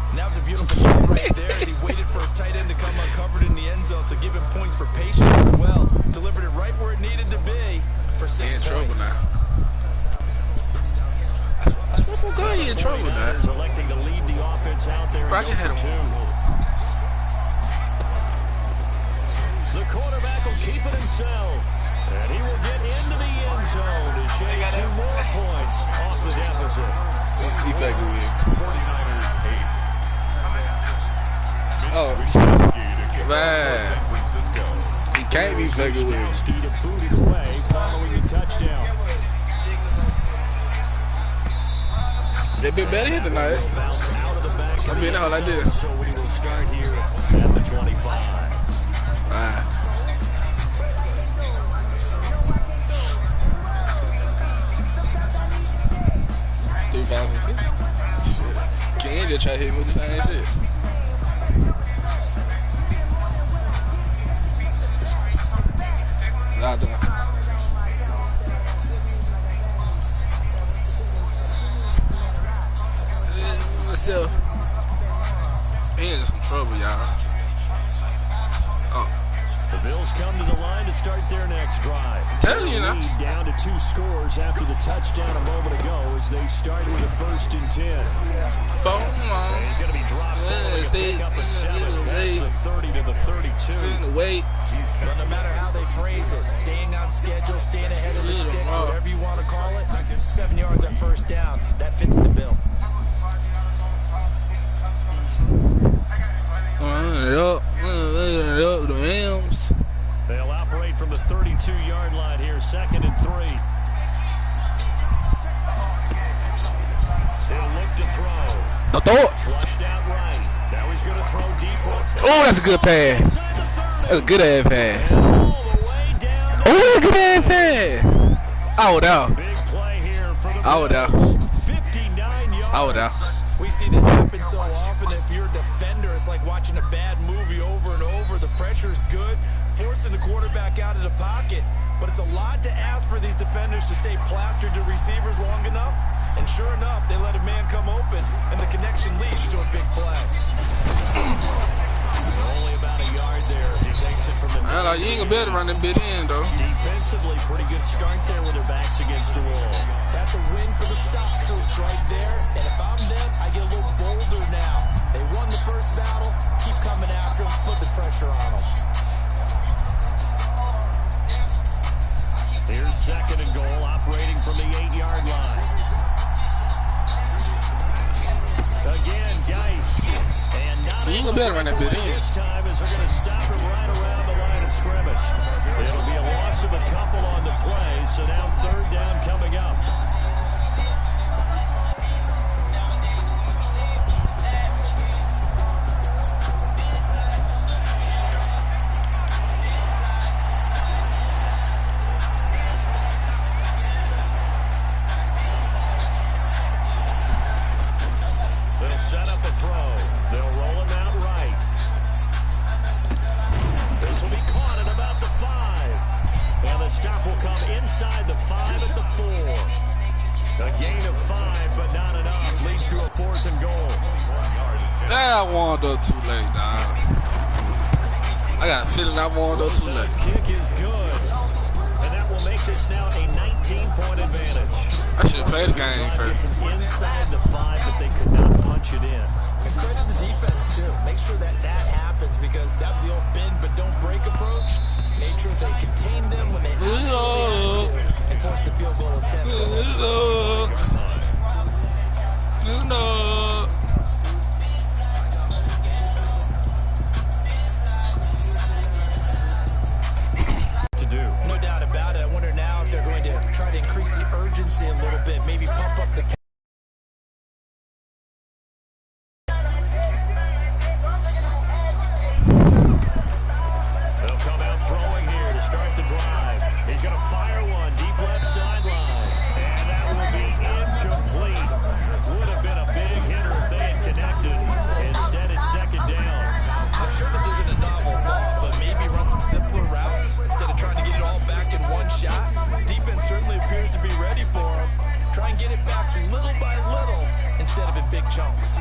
Speaker 9: And that was a beautiful play right there as he waited for his tight end to come uncovered in the end zone to give him points for patience as well. Delivered it right where it needed to be for 6 points.
Speaker 10: In trouble now. What guy in trouble now?
Speaker 6: Electing to lead the offense out there.
Speaker 10: Roger had him.
Speaker 6: The quarterback will keep it himself. And he will get into the end zone to shave 2 more points off the deficit.
Speaker 10: He back with. Oh, man. He can't be fucking with him.
Speaker 6: To boot it away following the touchdown.
Speaker 7: They been better here tonight. I'm being all like this.
Speaker 6: So we will start here at the 25.
Speaker 7: Wow. Can't just try to hit me with the same shit. Myself. He in some trouble, y'all.
Speaker 6: The Bills come to the line to start their next drive.
Speaker 7: Telling you now.
Speaker 6: Down to 2 scores after the touchdown a moment ago as they start with a 1st and 10.
Speaker 7: Phone on.
Speaker 6: He's going to be dropped. Pick up a 7. That's the 30 to the 32.
Speaker 7: Wait.
Speaker 9: But no matter how they phrase it, staying on schedule, staying ahead of the sticks, whatever you want to call it, 7 yards on 1st down, that fits the bill.
Speaker 6: They'll operate from the 32-yard line here, 2nd and 3. He'll look to throw.
Speaker 7: Don't throw it.
Speaker 6: Flushed out right. Now he's going to throw deep.
Speaker 7: Oh, that's a good pass. That's a good ass pass. Oh, that's a good ass pass. I would out.
Speaker 6: Big play here for the
Speaker 7: I would out.
Speaker 6: 59 yards.
Speaker 7: I would out.
Speaker 9: We see this happen so often. If you're a defender, it's like watching a bad movie over and over. The pressure's good, forcing the quarterback out of the pocket. But it's a lot to ask for these defenders to stay plastered to receivers long enough. And sure enough, they let a man come open, and the connection leads to a big play.
Speaker 6: Only about a yard there. He takes it from the
Speaker 7: you ain't gonna be able to run that bit in, though.
Speaker 6: Defensively, pretty good start there with their backs against the wall.
Speaker 9: That's a win for the stock troops right there. And if I'm them, I get a little bolder now. They won the first battle. Keep coming after them. Put the pressure on them.
Speaker 6: Here's 2nd and goal, operating from the 8-yard line. Again, Geis. And not
Speaker 7: you ain't gonna be able to run that bit in.
Speaker 6: This time is they're going to stop him right around the line of scrimmage. It'll be a loss of a couple on the play, so now 3rd down coming up.
Speaker 7: I warmed up too late, dog. I got a feeling I warmed up too late.
Speaker 6: Kick is good, and that will make this now a 19-point advantage.
Speaker 7: I should have played the game first.
Speaker 6: Inside the 5, but they could not punch it in.
Speaker 9: And credit the defense too. Make sure that happens, because that was the old bend but don't break approach. Make sure they contain them when they absolutely have to, and force the field goal attempt.
Speaker 6: No doubt about it. I wonder now if they're going to try to increase the urgency a little bit, maybe pump up the... They'll come out throwing here to start the drive. He's going to fire one deep left sideline, and that will be incomplete. Would have been a big hitter if they had connected. Instead, it's 2nd down.
Speaker 9: I'm sure this isn't a novel thought, but maybe run some simpler routes instead of trying to get it all back in one shot. Defense certainly appears to be ready for him. Try and get it back little by little instead of in big chunks.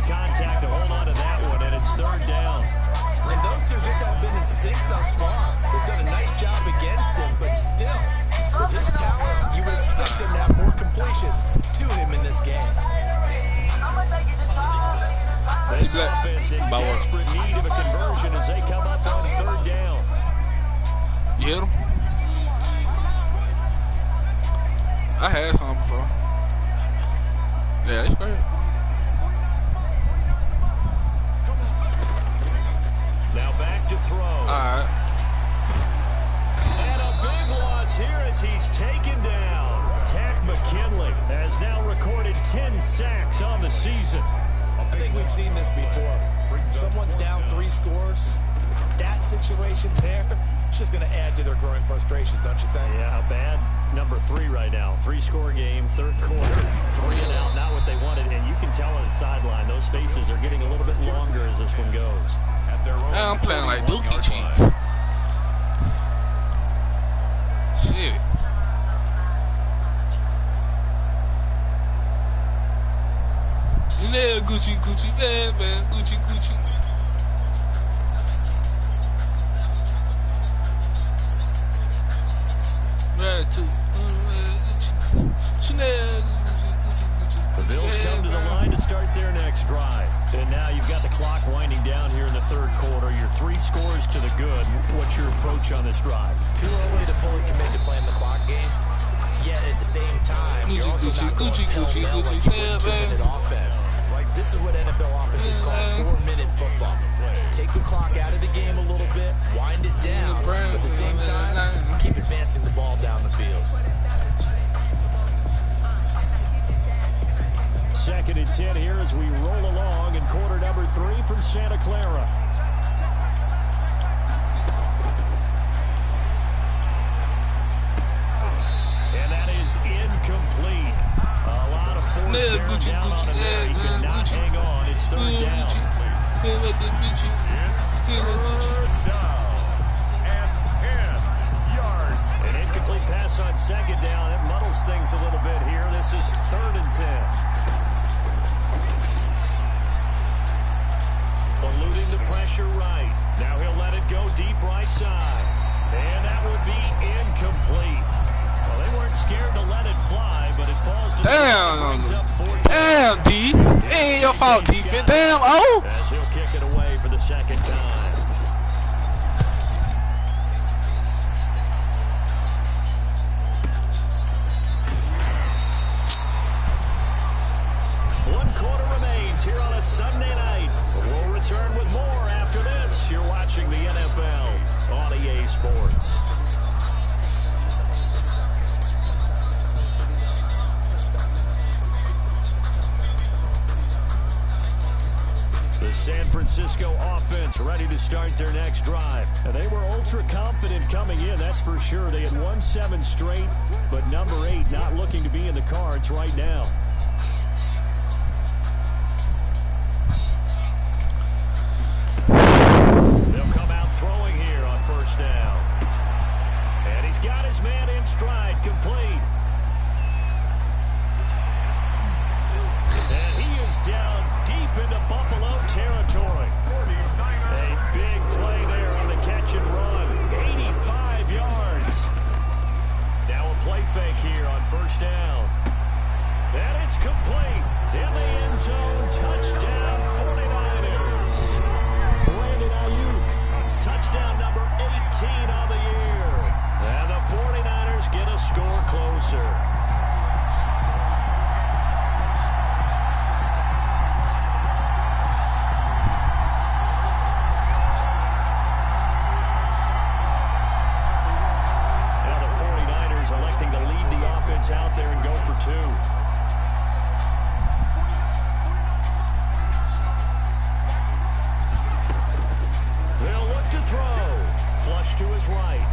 Speaker 6: Contact to hold on to that one, and it's 3rd down.
Speaker 9: And those two just have been in sync thus far. They've done a nice job against him, but still, with his talent, you would expect him to have more completions to him in this game.
Speaker 6: This offense in desperate need of a conversion as they come up on 3rd down.
Speaker 7: You hit him?
Speaker 10: I had some before. Yeah, it's great.
Speaker 6: Now back to throw.
Speaker 10: Alright.
Speaker 6: And a big loss here as he's taken down. Tack McKinley has now recorded 10 sacks on the season.
Speaker 9: I think we've seen this before. Someone's down 3 scores. That situation there, it's just going to add to their growing frustrations, don't you think?
Speaker 6: Yeah, bad number 3 right now. 3-score game, third quarter. 3 and out, not what they wanted. And you can tell on the sideline, those faces are getting a little bit longer as this one goes.
Speaker 10: I'm playing like Dookie cheats. Shit. Chanel, Gucci, Gucci, man, Gucci, Gucci. Chanel,
Speaker 6: the Bills come to the line to start their next drive. And now you've got the clock winding down here in the third quarter. You're 3 scores to the good. What's your approach on this drive?
Speaker 9: Too early to fully commit to playing the clock game. Yet at the same time, you're also not going pell-mell like you would 2-minute offense. This is what NFL offenses call 4-minute football. Take the clock out of the game a little bit, wind it down, but at the same time, keep advancing the ball down the field.
Speaker 6: 2nd and 10 here as we roll along in quarter number 3 from Santa Clara. And that is incomplete. A lot of force there down on him there. He could not hang on. It's third down.
Speaker 8: Third down and 10 yards.
Speaker 6: An incomplete pass on 2nd down. It muddles things a little bit here. This is 3rd and 10. Eluding the pressure right. Now he'll let it go deep right side. And that will be incomplete. Well, they weren't scared to let it fly, but it falls to
Speaker 10: damn, D. It ain't your fault, defense. Damn, oh.
Speaker 6: As he'll kick it away for the 2nd time. Here on a Sunday night. We'll return with more after this. You're watching the NFL on EA Sports. The San Francisco offense ready to start their next drive. And they were ultra confident coming in, that's for sure. They had won 7 straight, but number 8 not looking to be in the cards right now. They'll come out throwing here on 1st down. And he's got his man in stride, complete. And he is down deep into Buffalo territory. A big play there on the catch and run. 85 yards. Now a play fake here on 1st down. And it's complete. In the end zone, touchdown 49ers. Brandon Ayuk, touchdown number 18 on the year. And the 49ers get a score closer. Now the 49ers electing to lead the offense out there and go for 2. Flush to his right.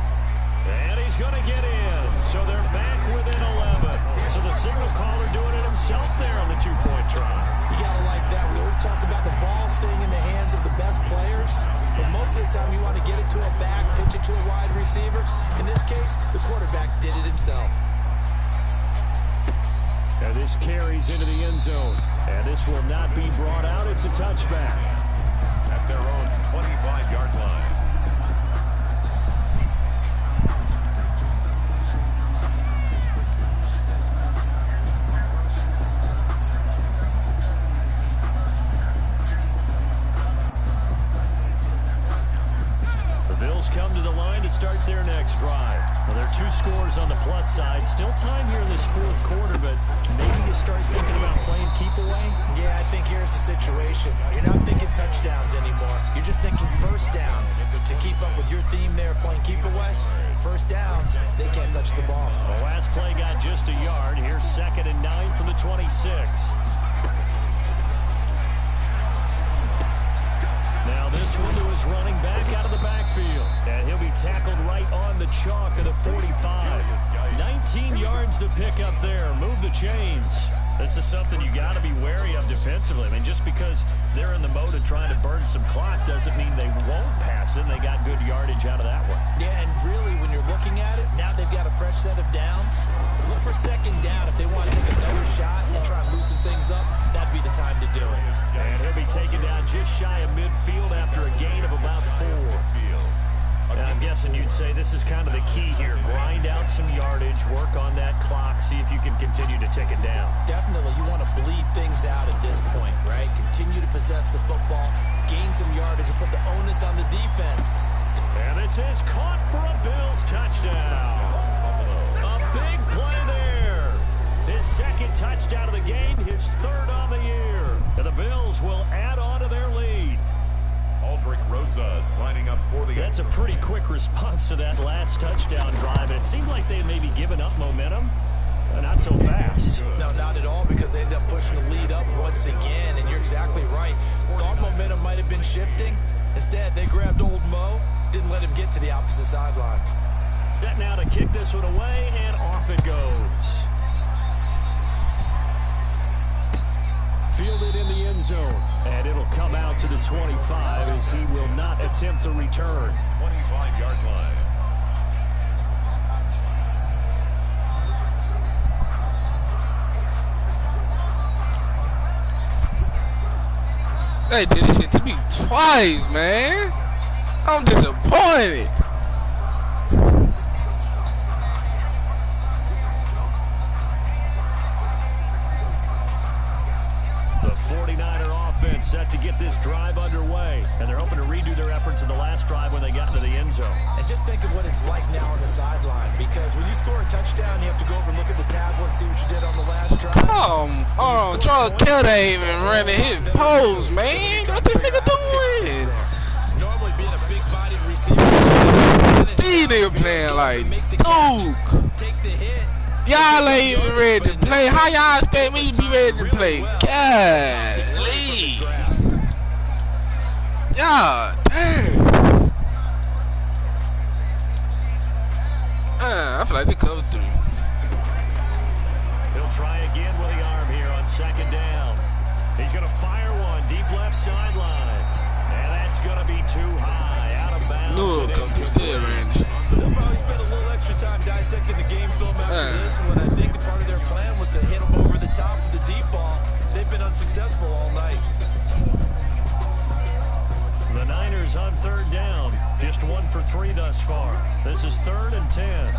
Speaker 6: And he's going to get in. So they're back within 11. So the signal caller doing it himself there on the 2-point try.
Speaker 9: You got to like that. We always talk about the ball staying in the hands of the best players. But most of the time you want to get it to a back, pitch it to a wide receiver. In this case, the quarterback did it himself.
Speaker 6: And this carries into the end zone. And this will not be brought out. It's a touchback.
Speaker 8: At their own 25-yard line.
Speaker 6: Come to the line to start their next drive. Well, there are 2 scores on the plus side. Still time here in this 4th quarter, but maybe you start thinking about playing keep away?
Speaker 9: Yeah, I think here's the situation. You're not thinking touchdowns anymore. You're just thinking first downs. To keep up with your theme there, playing keep away, first downs, they can't touch the ball.
Speaker 6: The last play got just a yard. Here's 2nd and 9 from the 26. Now this one to his running back out of the backfield. And he'll be tackled right on the chalk of the 45. 19 yards to pick up there. Move the chains. This is something you got to be wary of defensively. I mean, just because they're in the mode of trying to burn some clock doesn't mean they won't pass it. And they got good yardage out of that one.
Speaker 9: Yeah, and really, when you're looking at it, now they've got a fresh set of downs. Look for 2nd down. If they want to take another shot and try and loosen things up, that'd be the time to do it.
Speaker 6: And he'll be taken down just shy of midfield after a gain of about 4. And I'm guessing you'd say this is kind of the key here. Grind out some yardage, work on that clock, see if you can continue to take it down.
Speaker 9: Definitely, you want to bleed things out at this point, right? Continue to possess the football, gain some yardage, and put the onus on the defense.
Speaker 6: And this is caught for a Bills touchdown. A big play there. His 2nd touchdown of the game, his 3rd on the year. And the Bills will add on to their lead.
Speaker 8: Aldrich Rosas lining up for the...
Speaker 6: That's a pretty quick response to that last touchdown drive. And it seemed like they had maybe given up momentum. Not so fast.
Speaker 9: No, not at all, because they ended up pushing the lead up once again. And you're exactly right. Thought momentum might have been shifting. Instead, they grabbed old Mo, didn't let him get to the opposite sideline.
Speaker 6: Set now to kick this one away, and off it goes. Fielded in the end zone, and it'll come out to the 25 as he will not attempt to return.
Speaker 8: 25-yard line.
Speaker 10: They did this shit to me twice, man. I'm disappointed.
Speaker 6: The 49er offense set to get this drive underway, and they're hoping to redo their efforts in the last drive when they got into the end zone.
Speaker 9: And just think of what it's like now on the sideline, because when you score a touchdown, you have to go over and look at the tablet and see what you did on the last drive.
Speaker 10: Come on, Charles Kelly ain't even running his pose, man. What this nigga doing?
Speaker 9: Normally being a big-bodied receiver,
Speaker 10: these niggas playing like Duke.
Speaker 9: Take the hit.
Speaker 10: Y'all ain't even ready to play. How y'all expect me to be ready to play? Golly. God damn. I feel like they covered 3.
Speaker 6: He'll try again with the arm here on 2nd down. He's going to fire one deep left sideline. And that's going to be too high. Out of bounds.
Speaker 10: Look, come still range.
Speaker 9: They'll probably spend a little extra time dissecting the game film after this one. I think part of their plan was to hit them over the top with the deep ball. They've been unsuccessful all night.
Speaker 6: The Niners on 3rd down. Just 1 for 3 thus far. This is 3rd and 10.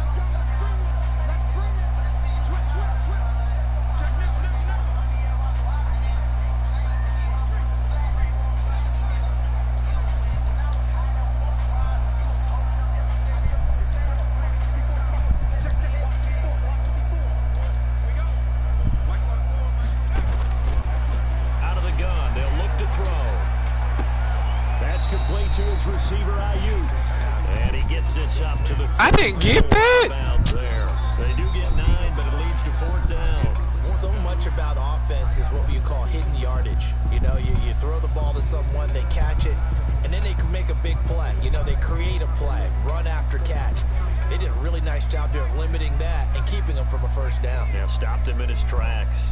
Speaker 6: Complete to his receiver, Ayuk. And he gets this up to the...
Speaker 10: I didn't get that.
Speaker 6: There. They do get 9, but it leads to 4th down.
Speaker 9: So much about offense is what you call hidden yardage. You know, you throw the ball to someone, they catch it, and then they can make a big play. You know, they create a play, run after catch. They did a really nice job there of limiting that and keeping him from a 1st down.
Speaker 6: Yeah, stopped him in his tracks.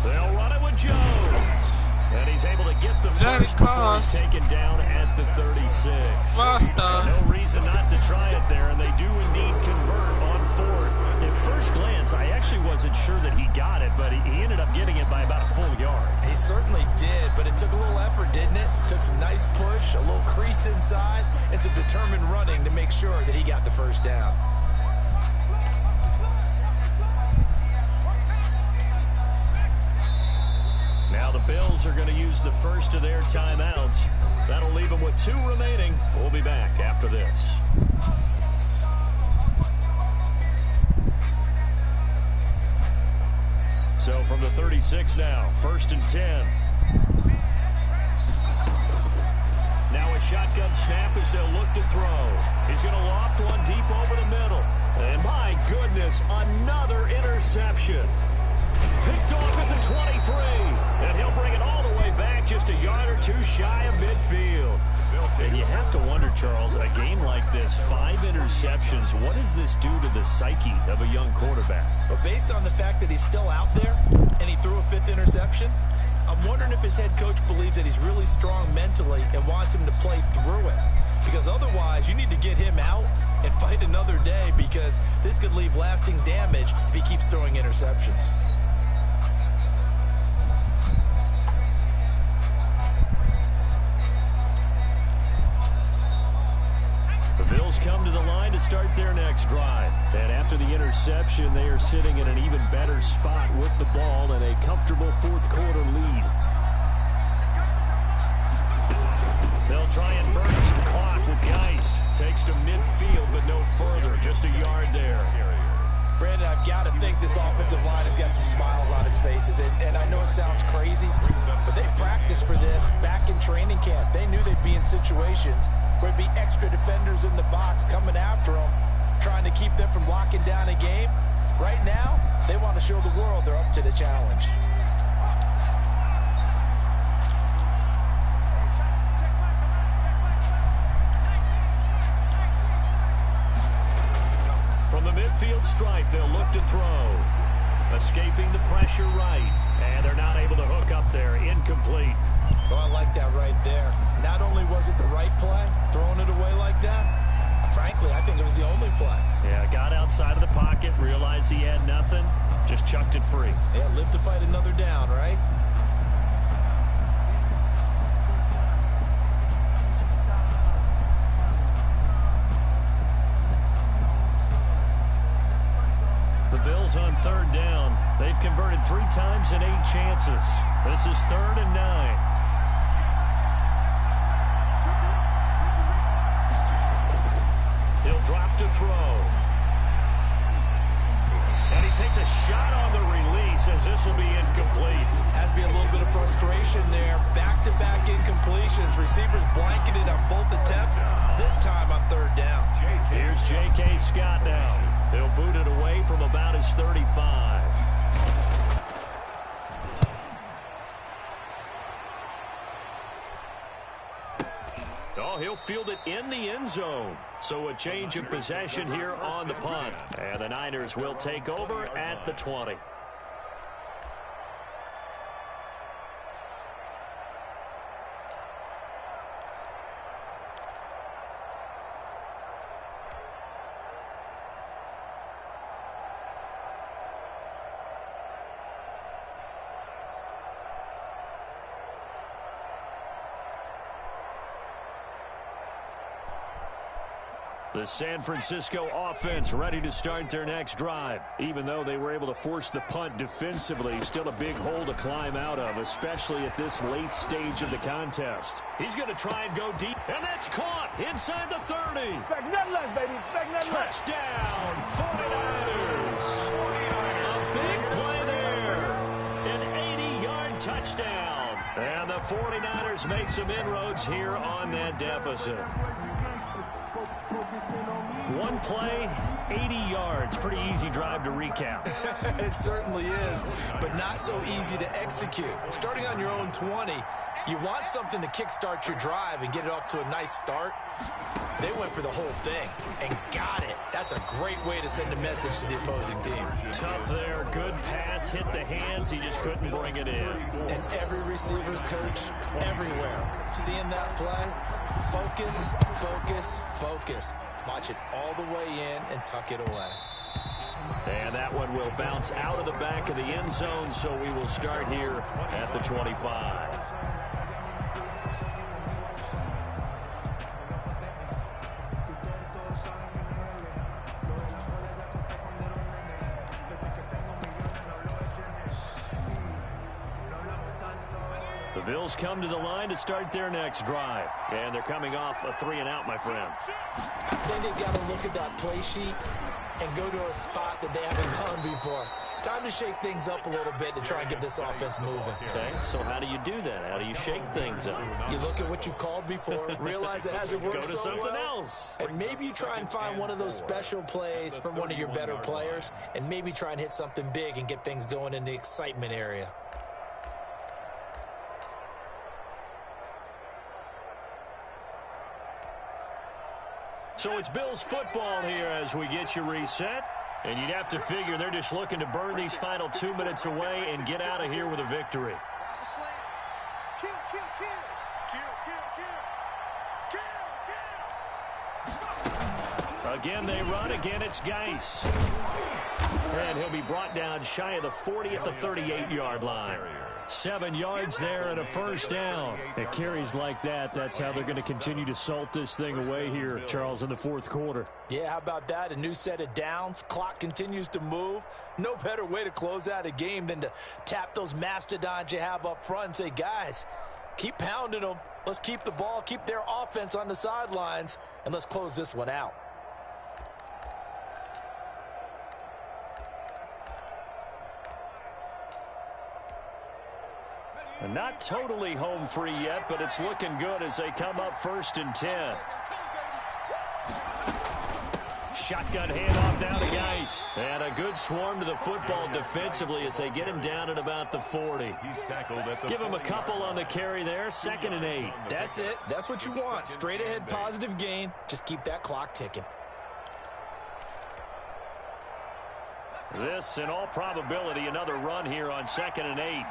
Speaker 6: They'll run it with Jones. And he's able to get the first before he's taken down at the 36. No reason not to try it there, and they do indeed convert on 4th. At first glance, I actually wasn't sure that he got it, but he ended up getting it by about a full yard.
Speaker 9: He certainly did, but it took a little effort, didn't it? Took some nice push, a little crease inside, and some determined running to make sure that he got the 1st down.
Speaker 6: Now the Bills are going to use the first of their timeouts. That'll leave them with 2 remaining. We'll be back after this. So from the 36 now, 1st and 10. Now a shotgun snap as they'll look to throw. He's going to loft one deep over the middle. And my goodness, another interception. Picked off at the 23. And he'll bring it all the way back just a yard or 2 shy of midfield. And you have to wonder, Charles, a game like this, 5 interceptions, what does this do to the psyche of a young quarterback?
Speaker 9: But based on the fact that he's still out there and he threw a 5th interception, I'm wondering if his head coach believes that he's really strong mentally and wants him to play through it. Because otherwise, you need to get him out and fight another day, because this could leave lasting damage if he keeps throwing interceptions.
Speaker 6: The Bills come to the line to start their next drive. And after the interception, they are sitting in an even better spot with the ball and a comfortable 4th quarter lead. They'll try and burn some clock with Geis. Takes to midfield, but no further. Just a yard there.
Speaker 9: Brandon, I've got to think this offensive line has got some smiles on its faces. And I know it sounds crazy, but they practiced for this back in training camp. They knew they'd be in situations where there'd be extra defenders in the box coming after them, trying to keep them from locking down a game. Right now, they want to show the world they're up to the challenge.
Speaker 6: From the midfield stripe, they'll look to throw. Escaping the pressure right. And they're not able to hook up there. Incomplete.
Speaker 9: Oh, I like that right there. Not only was it the right play, throwing it away like that, frankly, I think it was the only play.
Speaker 6: Yeah, got outside of the pocket, realized he had nothing, just chucked it free.
Speaker 9: Yeah, live to fight another down, right?
Speaker 6: The Bills on 3rd down. They've converted 3 times in 8 chances. This is 3rd and 9. He'll drop to throw. And he takes a shot on the release as this will be incomplete.
Speaker 9: Has to be a little bit of frustration there. Back-to-back incompletions. Receivers blanketed on both attempts, this time on 3rd down.
Speaker 6: Here's J.K. Scott now. He'll boot it away from about his 35. Oh, he'll field it in the end zone. So a change of possession here on the punt. And the Niners will take over at the 20. The San Francisco offense ready to start their next drive. Even though they were able to force the punt defensively, still a big hole to climb out of, especially at this late stage of the contest. He's going to try and go deep, and that's caught inside the 30.
Speaker 5: Expect nothing less, baby. Expect nothing less.
Speaker 6: Touchdown, 49ers. A big play there. An 80-yard touchdown. And the 49ers make some inroads here on that deficit. One play, 80 yards. Pretty easy drive to recap.
Speaker 9: It certainly is, but not so easy to execute. Starting on your own 20, you want something to kickstart your drive and get it off to a nice start. They went for the whole thing and got it. That's a great way to send a message to the opposing team.
Speaker 6: Tough there. Good pass. Hit the hands. He just couldn't bring it in.
Speaker 9: And every receiver's coach everywhere. Seeing that play, focus, focus, focus. Watch it all the way in and tuck it away.
Speaker 6: And that one will bounce out of the back of the end zone, so we will start here at the 25. Bills come to the line to start their next drive. And they're coming off a 3-and-out, my friend.
Speaker 9: I think they've got to look at that play sheet and go to a spot that they haven't gone before. Time to shake things up a little bit to try and get this offense moving.
Speaker 6: Okay, so how do you do that? How do you shake things up?
Speaker 9: You look at what you've called before, realize it hasn't worked so well.
Speaker 6: Go to something else.
Speaker 9: And maybe you try and find one of those special plays from one of your better players, and maybe try and hit something big and get things going in the excitement area.
Speaker 6: So it's Bills football here as we get you reset. And you'd have to figure they're just looking to burn these final 2 minutes away and get out of here with a victory. Again, they run. Again, it's Geis. And he'll be brought down shy of the 40 at the 38-yard line. 7 yards there and a first down. It carries like that. That's how they're going to continue to salt this thing away here, Charles, in the fourth quarter.
Speaker 9: Yeah, how about that? A new set of downs. Clock continues to move. No better way to close out a game than to tap those mastodons you have up front and say, guys, keep pounding them. Let's keep the ball, keep their offense on the sidelines, and let's close this one out.
Speaker 6: And not totally home free yet, but it's looking good as they come up 1st and 10. Shotgun handoff now to Geis. And a good swarm to the football defensively as they get him down at about the 40.
Speaker 8: He's tackled at the
Speaker 6: Give him a couple on the carry there. 2nd and 8.
Speaker 9: That's it. That's what you want. Straight ahead positive gain. Just keep that clock ticking.
Speaker 6: This, in all probability, another run here on 2nd and 8.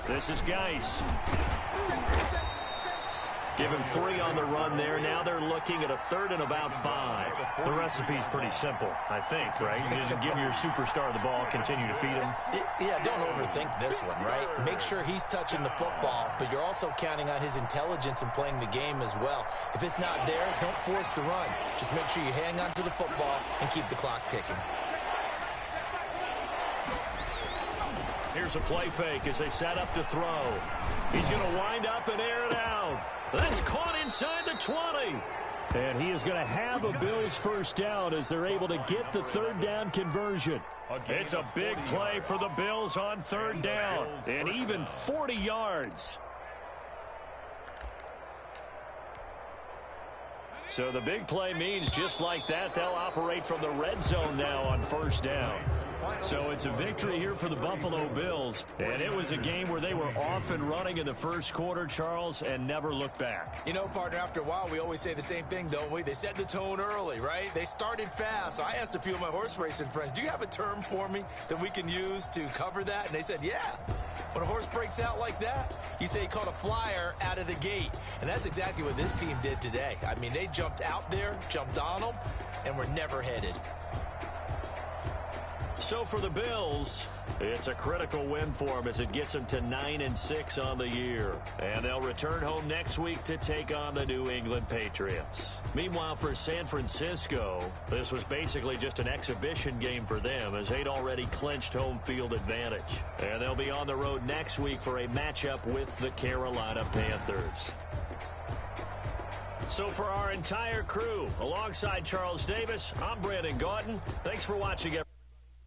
Speaker 6: This is Geis. Give him 3 on the run there. Now they're looking at a 3rd and about 5. The recipe's pretty simple, I think, right? You just give your superstar the ball, continue to feed him.
Speaker 9: Yeah, don't overthink this one, right? Make sure he's touching the football, but you're also counting on his intelligence and playing the game as well. If it's not there, don't force the run. Just make sure you hang on to the football and keep the clock ticking.
Speaker 6: Here's a play fake as they set up to throw. He's going to wind up and air it out. That's caught inside the 20. And he is going to have a Bills first down as they're able to get the 3rd down conversion. It's a big play for the Bills on 3rd down. And even 40 yards. So the big play means just like that, they'll operate from the red zone now on 1st down. So it's a victory here for the Buffalo Bills. And it was a game where they were off and running in the first quarter, Charles, and never looked back.
Speaker 9: You know, partner, after a while, we always say the same thing, don't we? They set the tone early, right? They started fast. So I asked a few of my horse racing friends, do you have a term for me that we can use to cover that? And they said, yeah. When a horse breaks out like that, you say he caught a flyer out of the gate. And that's exactly what this team did today. I mean, they jumped out there, jumped on them, and were never headed.
Speaker 6: So for the Bills, it's a critical win for them as it gets them to 9-6 on the year. And they'll return home next week to take on the New England Patriots. Meanwhile, for San Francisco, this was basically just an exhibition game for them as they'd already clinched home field advantage. And they'll be on the road next week for a matchup with the Carolina Panthers. So for our entire crew, alongside Charles Davis, I'm Brandon Gauton. Thanks for watching, everyone.